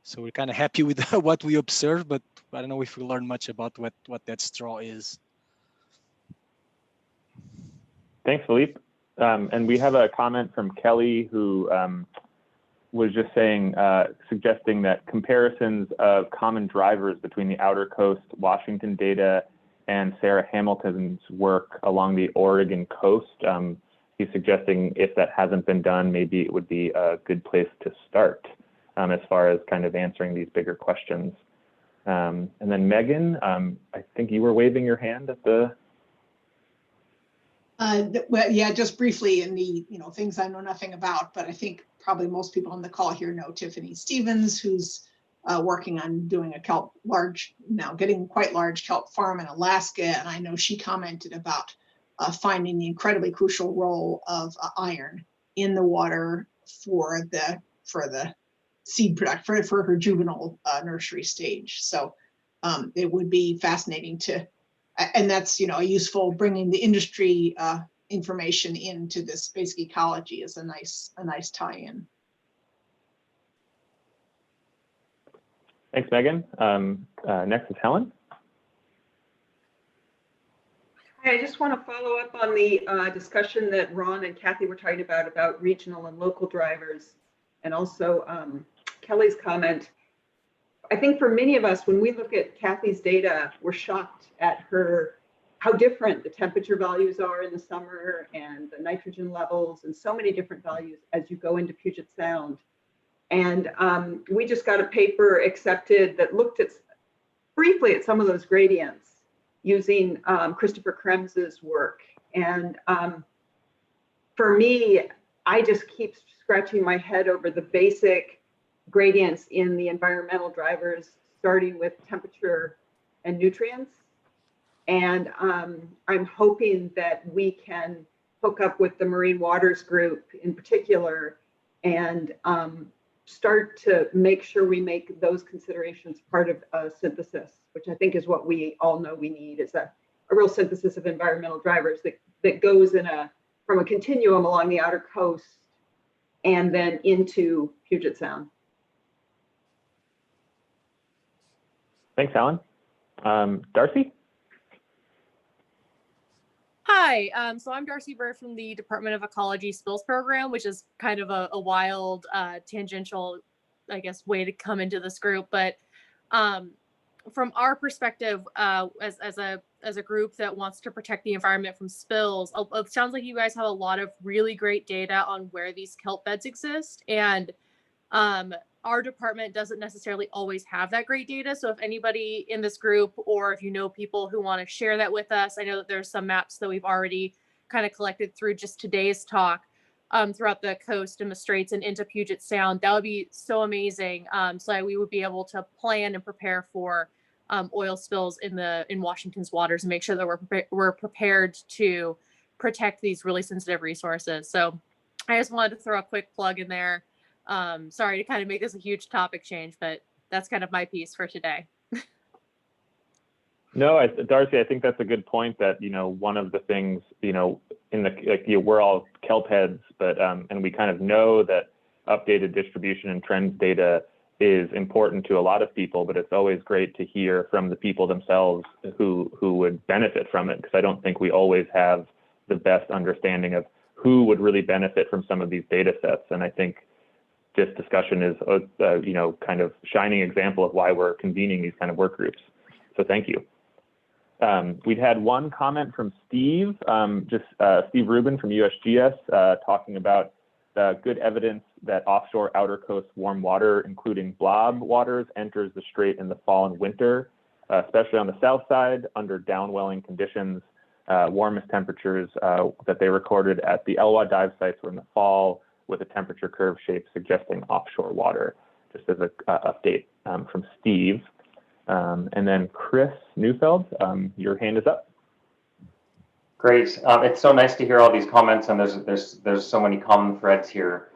So we're kind of happy with what we observed, but I don't know if we learn much about what that straw is. Thanks, Philippe. And we have a comment from Kelly, who was just saying, suggesting that comparisons of common drivers between the Outer Coast Washington data and Sarah Hamilton's work along the Oregon coast. He's suggesting if that hasn't been done, maybe it would be a good place to start as far as kind of answering these bigger questions. And then Megan, I think you were waving your hand at the... Well, yeah, just briefly in the things I know nothing about, but I think probably most people on the call here know Tiffany Stevens, who's working on doing a getting quite large kelp farm in Alaska, and I know she commented about finding the incredibly crucial role of iron in the water for the seed production for her juvenile nursery stage. So it would be fascinating to. And that's, a useful bringing the industry information into this basic ecology is a nice tie-in. Thanks, Megan. Next is Helen. Hi, I just want to follow up on the discussion that Ron and Cathy were talking about regional and local drivers, and also Kelly's comment. I think for many of us, when we look at Cathy's data, we're shocked at how different the temperature values are in the summer and the nitrogen levels and so many different values as you go into Puget Sound. And we just got a paper accepted that looked briefly at some of those gradients. using Christopher Krems's work. And for me, I just keep scratching my head over the basic gradients in the environmental drivers, starting with temperature and nutrients. And I'm hoping that we can hook up with the Marine Waters Group in particular and start to make sure we make those considerations part of synthesis, which I think is what we all know we need, is a real synthesis of environmental drivers that goes from a continuum along the outer coast and then into Puget Sound. Thanks, Alan. Darcy? Hi, so I'm Darcy Bird from the Department of Ecology Spills Program, which is kind of a wild, tangential, I guess, way to come into this group. But from our perspective, as a group that wants to protect the environment from spills, it sounds like you guys have a lot of really great data on where these kelp beds exist. And our department doesn't necessarily always have that great data. So if anybody in this group, or if you know people who want to share that with us, I know that there's some maps that we've already kind of collected through just today's talk throughout the coast and the Straits and into Puget Sound. That would be so amazing. So that we would be able to plan and prepare for oil spills in Washington's waters and make sure that we're prepared to protect these really sensitive resources. So I just wanted to throw a quick plug in there. Sorry to kind of make this a huge topic change, but that's kind of my piece for today. No, Darcy, I think that's a good point that, one of the things, we're all kelp heads, but, and we kind of know that updated distribution and trends data is important to a lot of people, but it's always great to hear from the people themselves who would benefit from it, because I don't think we always have the best understanding of who would really benefit from some of these data sets. And I think this discussion is, kind of shining example of why we're convening these kind of work groups. So thank you. We'd had one comment from Steve, Steve Rubin from USGS, talking about good evidence that offshore outer coast warm water, including blob waters, enters the Strait in the fall and winter, especially on the south side under downwelling conditions. Warmest temperatures that they recorded at the Elwha dive sites were in the fall, with a temperature curve shape suggesting offshore water, just as an update from Steve. And then Chris Neufeld, your hand is up. Great. It's so nice to hear all these comments, and there's so many common threads here.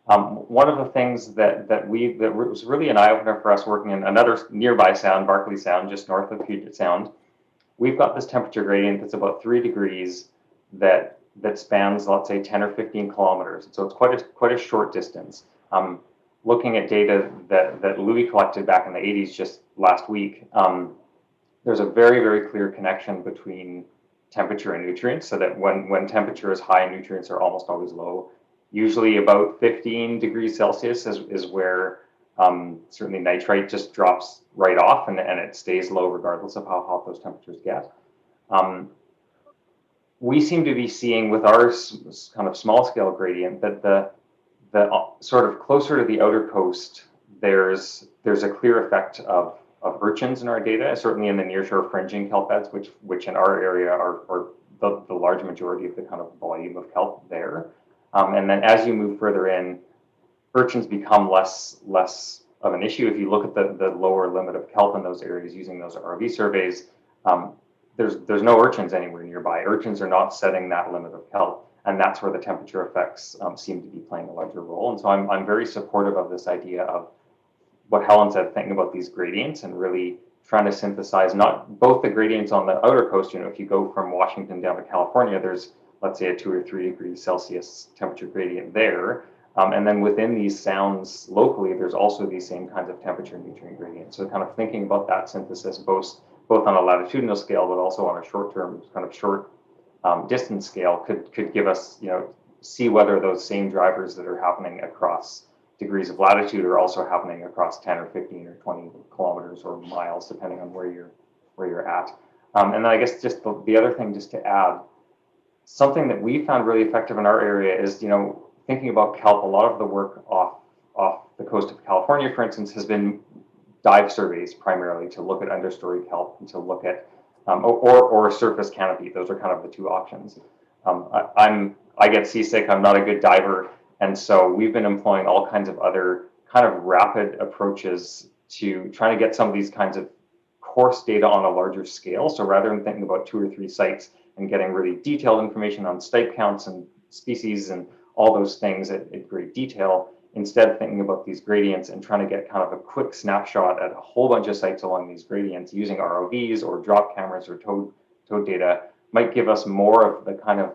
One of the things that was really an eye-opener for us working in another nearby sound, Barkley Sound, just north of Puget Sound, we've got this temperature gradient that's about 3 degrees that spans, let's say, 10 or 15 kilometers. So it's quite a short distance. Looking at data that Louis collected back in the 80s just last week, there's a very, very clear connection between temperature and nutrients, so that when temperature is high, nutrients are almost always low. Usually about 15 degrees Celsius is where certainly nitrite just drops right off, and it stays low regardless of how hot those temperatures get. We seem to be seeing with our kind of small scale gradient that the sort of closer to the outer coast, there's a clear effect of urchins in our data, certainly in the nearshore fringing kelp beds, which in our area are the large majority of the kind of volume of kelp there. And then as you move further in, urchins become less of an issue. If you look at the lower limit of kelp in those areas using those ROV surveys, there's no urchins anywhere nearby. Urchins are not setting that limit of kelp, and that's where the temperature effects seem to be playing a larger role. And so I'm very supportive of this idea of what Helen said, thinking about these gradients and really trying to synthesize not both the gradients on the outer coast. If you go from Washington down to California, there's, let's say, a 2 or 3 degrees Celsius temperature gradient there. And then within these sounds locally, there's also these same kinds of temperature and nutrient gradients. So kind of thinking about that synthesis, both on a latitudinal scale, but also on a short-term, kind of short distance scale, could give us, see whether those same drivers that are happening across degrees of latitude are also happening across 10 or 15 or 20 kilometers or miles, depending on where you're at. And then I guess just the other thing, just to add, something that we found really effective in our area is, thinking about kelp. A lot of the work off the coast of California, for instance, has been dive surveys primarily to look at understory kelp and to look at or surface canopy. Those are kind of the two options. I get seasick. I'm not a good diver, and so we've been employing all kinds of other kind of rapid approaches to trying to get some of these kinds of course data on a larger scale. So rather than thinking about 2 or 3 sites and getting really detailed information on stipe counts and species and all those things at great detail, instead thinking about these gradients and trying to get kind of a quick snapshot at a whole bunch of sites along these gradients using ROVs or drop cameras or towed data might give us more of the kind of,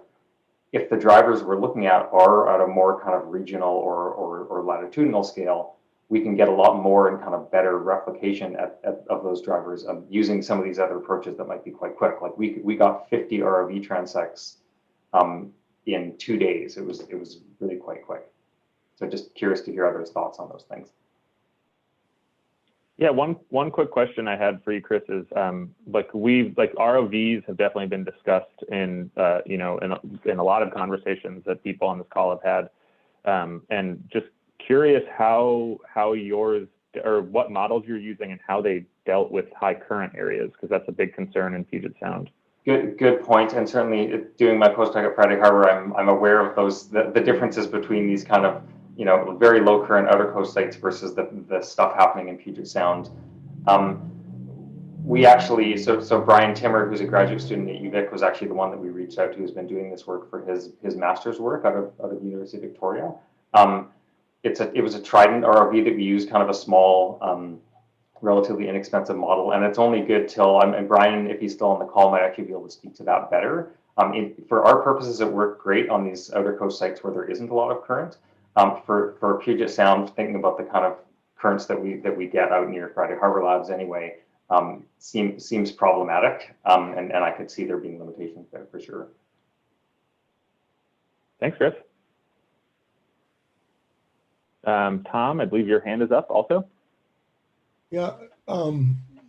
if the drivers we're looking at are at a more kind of regional or latitudinal scale, we can get a lot more and kind of better replication of those drivers using some of these other approaches that might be quite quick. Like we got 50 ROV transects in 2 days. It was really quite quick. So just curious to hear others' thoughts on those things. Yeah, one quick question I had for you, Chris, is like ROVs have definitely been discussed in you know, in a lot of conversations that people on this call have had, and just curious how yours, or what models you're using and how they dealt with high current areas, because that's a big concern in Puget Sound. Good point, and certainly doing my postdoc at Friday Harbor, I'm aware of those the differences between these kind of, you know, very low current outer coast sites versus the stuff happening in Puget Sound. We actually, so Brian Timmer, who's a graduate student at UVic, was actually the one that we reached out to, who's been doing this work for his master's work out of University of Victoria. It was a Trident ROV that we used, kind of a small, relatively inexpensive model, and it's only good till, and Brian, if he's still on the call, might actually be able to speak to that better. For our purposes, it worked great on these outer coast sites where there isn't a lot of current. For Puget Sound, thinking about the kind of currents that we get out near Friday Harbor Labs anyway, seems problematic, and I could see there being limitations there for sure. Thanks, Chris. Tom, I believe your hand is up also. Yeah,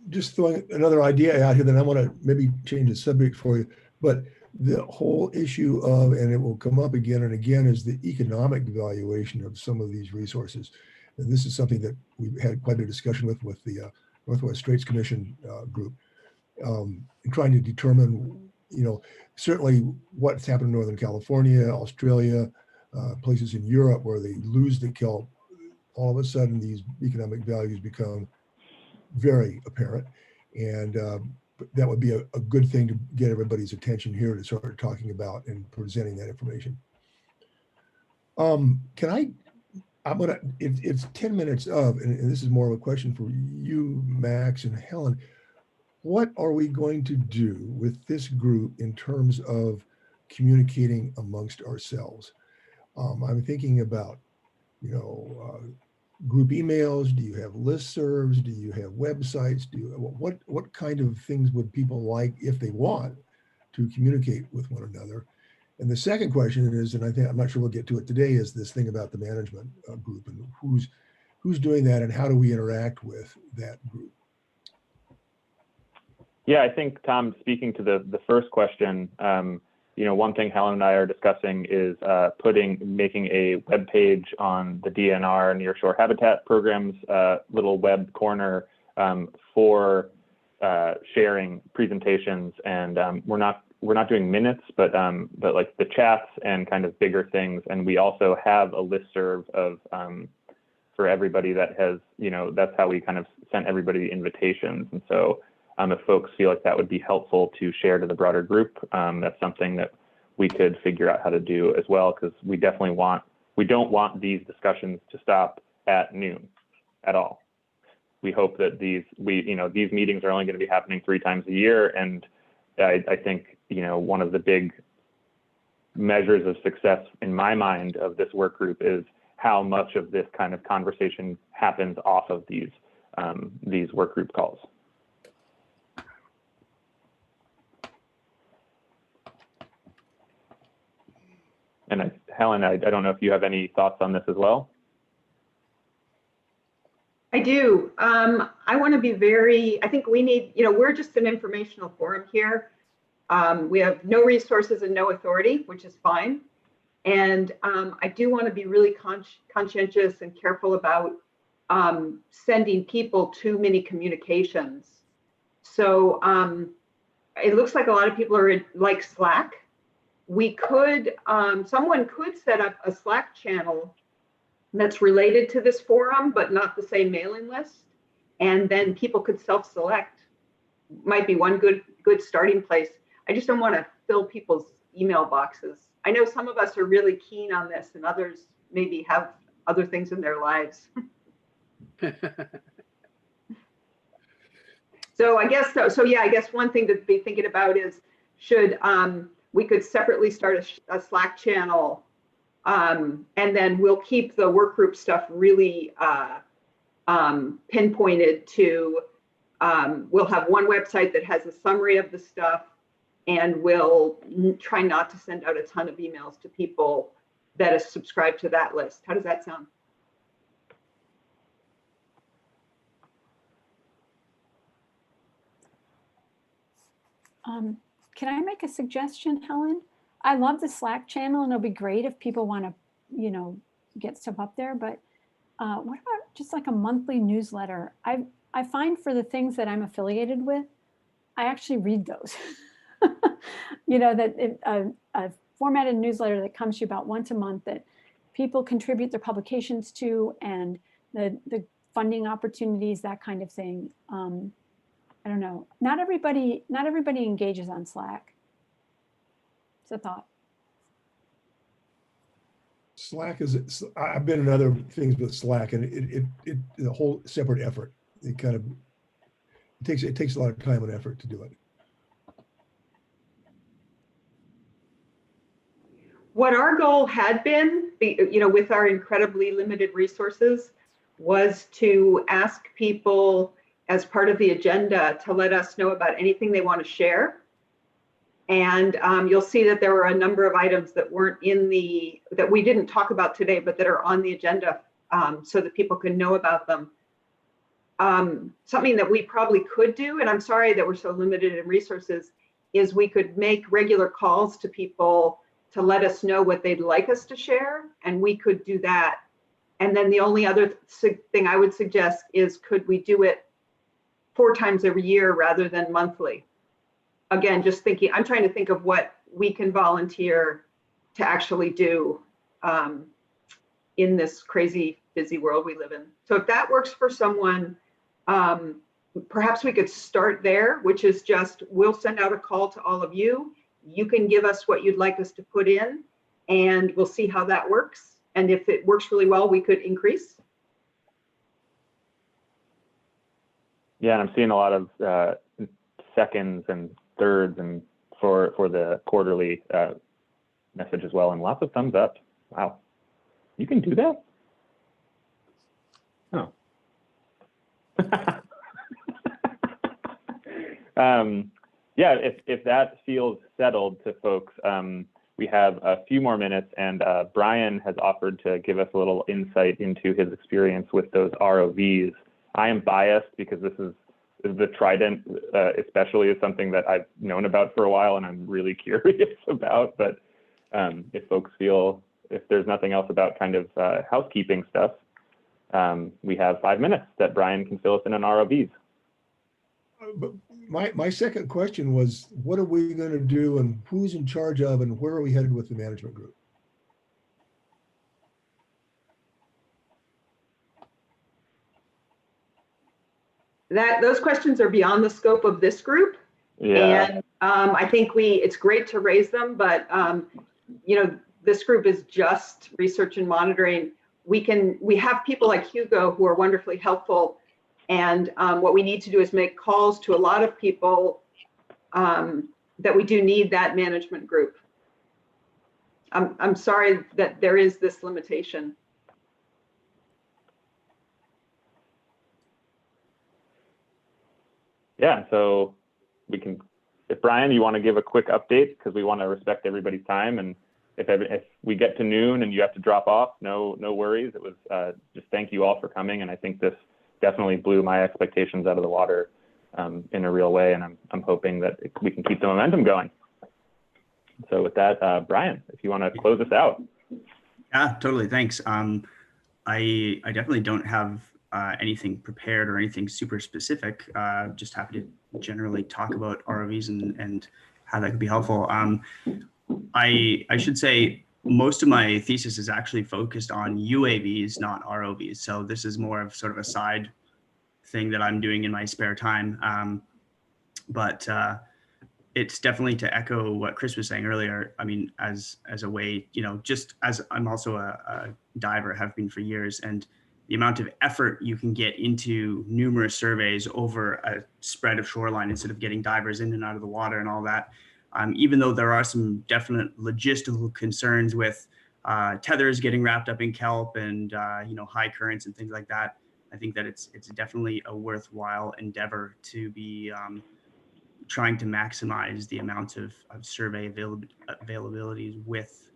just throwing another idea out here, then I want to maybe change the subject for you. But the whole issue of, and it will come up again and again, is the economic valuation of some of these resources. And this is something that we've had quite a discussion with the Northwest Straits Commission group, in trying to determine, you know, certainly what's happened in Northern California, Australia, places in Europe where they lose the kelp. All of a sudden, these economic values become very apparent, and that would be a good thing to get everybody's attention here to start talking about and presenting that information. It's 10 minutes of, and this is more of a question for you, Max and Helen. What are we going to do with this group in terms of communicating amongst ourselves? I'm thinking about, you know, group emails. Do you have listservs? Do you have websites? What kind of things would people like, if they want, to communicate with one another? And the second question is, and I'm not sure we'll get to it today, is this thing about the management group and who's doing that and how do we interact with that group? Yeah, I think, Tom, speaking to the first question, you know, one thing Helen and I are discussing is making a web page on the DNR Nearshore Habitat Program's little web corner for sharing presentations, and we're not doing minutes, but like the chats and kind of bigger things. And we also have a listserv of for everybody that has, you know, that's how we kind of sent everybody the invitations. And so if folks feel like that would be helpful to share to the broader group, that's something that we could figure out how to do as well, because we definitely we don't want these discussions to stop at noon at all. We hope that these meetings are only going to be happening 3 times a year. And I think, you know, one of the big measures of success in my mind of this work group is how much of this kind of conversation happens off of these work group calls. And Helen, I don't know if you have any thoughts on this as well. I do. I want to be I think we need, you know, we're just an informational forum here. We have no resources and no authority, which is fine. And I do want to be really conscientious and careful about sending people too many communications. So it looks like a lot of people are like Slack. We could, someone could set up a Slack channel that's related to this forum, but not the same mailing list. And then people could self-select. Might be one good starting place. I just don't want to fill people's email boxes. I know some of us are really keen on this and others maybe have other things in their lives. So I guess, so yeah, I guess one thing to be thinking about is should, we could separately start a Slack channel, and then we'll keep the work group stuff really pinpointed to, we'll have one website that has a summary of the stuff, and we'll try not to send out a ton of emails to people that are subscribed to that list. How does that sound? Can I make a suggestion, Helen? I love the Slack channel, and it'll be great if people want to, you know, get stuff up there. But what about just like a monthly newsletter? I find for the things that I'm affiliated with, I actually read those. You know, that a formatted newsletter that comes to you about once a month that people contribute their publications to, and the funding opportunities, that kind of thing. I don't know. Not everybody engages on Slack. It's a thought. Slack is, I've been in other things with Slack, and it's a whole separate effort. It kind of, it takes a lot of time and effort to do it. What our goal had been, you know, with our incredibly limited resources, was to ask people as part of the agenda to let us know about anything they want to share. And you'll see that there were a number of items that weren't in the, that we didn't talk about today, but that are on the agenda, so that people can know about them. Something that we probably could do, and I'm sorry that we're so limited in resources, is we could make regular calls to people to let us know what they'd like us to share, and we could do that. And then the only other thing I would suggest is, could we do it 4 times every year rather than monthly? Again, just thinking, I'm trying to think of what we can volunteer to actually do in this crazy busy world we live in. So if that works for someone, perhaps we could start there, which is just, we'll send out a call to all of you. You can give us what you'd like us to put in, and we'll see how that works. And if it works really well, we could increase. Yeah, and I'm seeing a lot of seconds and thirds and for the quarterly message as well, and lots of thumbs up. Wow, you can do that? Oh. Yeah, if that feels settled to folks, we have a few more minutes, and Brian has offered to give us a little insight into his experience with those ROVs. I am biased because this is the Trident, especially, is something that I've known about for a while and I'm really curious about. But if folks feel, if there's nothing else about kind of housekeeping stuff, we have 5 minutes that Brian can fill us in on ROVs. But my second question was, what are we going to do, and who's in charge of, and where are we headed with the management group? Those questions are beyond the scope of this group. Yeah. And I think it's great to raise them, but you know, this group is just research and monitoring. We have people like Hugo who are wonderfully helpful. And what we need to do is make calls to a lot of people that we do need that management group. I'm sorry that there is this limitation. Yeah, so we can, if Brian, you want to give a quick update, because we want to respect everybody's time, and if we get to noon and you have to drop off, no worries. It was just thank you all for coming, and I think this definitely blew my expectations out of the water in a real way, and I'm hoping that we can keep the momentum going. So with that, Brian, if you want to close us out. Yeah, totally. Thanks. I definitely don't have anything prepared or anything super specific. Just happy to generally talk about ROVs and how that could be helpful. I should say most of my thesis is actually focused on UAVs, not ROVs. So this is more of sort of a side thing that I'm doing in my spare time. But it's definitely to echo what Chris was saying earlier. I mean, as a way, just as I'm also a diver, have been for years, and the amount of effort you can get into numerous surveys over a spread of shoreline instead of getting divers in and out of the water and all that. Even though there are some definite logistical concerns with tethers getting wrapped up in kelp and high currents and things like that, I think that it's definitely a worthwhile endeavor to be trying to maximize the amount of survey availabilities with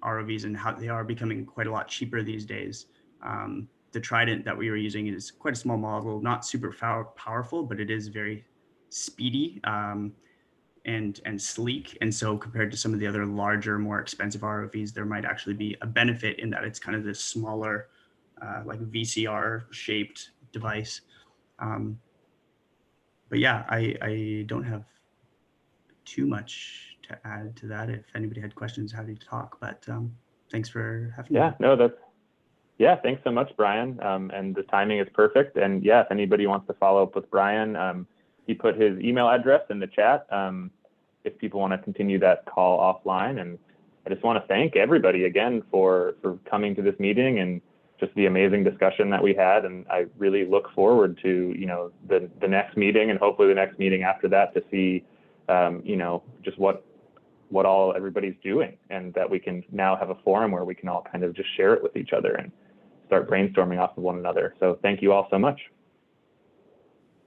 ROVs and how they are becoming quite a lot cheaper these days. The Trident that we were using is quite a small model, not super powerful, but it is very speedy and sleek. And so compared to some of the other larger, more expensive ROVs, there might actually be a benefit in that it's kind of this smaller, like VCR shaped device. But yeah, I don't have too much to add to that. If anybody had questions, happy to talk, but thanks for having me. Yeah, thanks so much, Brian. And the timing is perfect. And yeah, if anybody wants to follow up with Brian, he put his email address in the chat if people want to continue that call offline. And I just want to thank everybody again for coming to this meeting and just the amazing discussion that we had. And I really look forward to, the next meeting and hopefully the next meeting after that to see, just what all everybody's doing, and that we can now have a forum where we can all kind of just share it with each other and start brainstorming off of one another. So thank you all so much.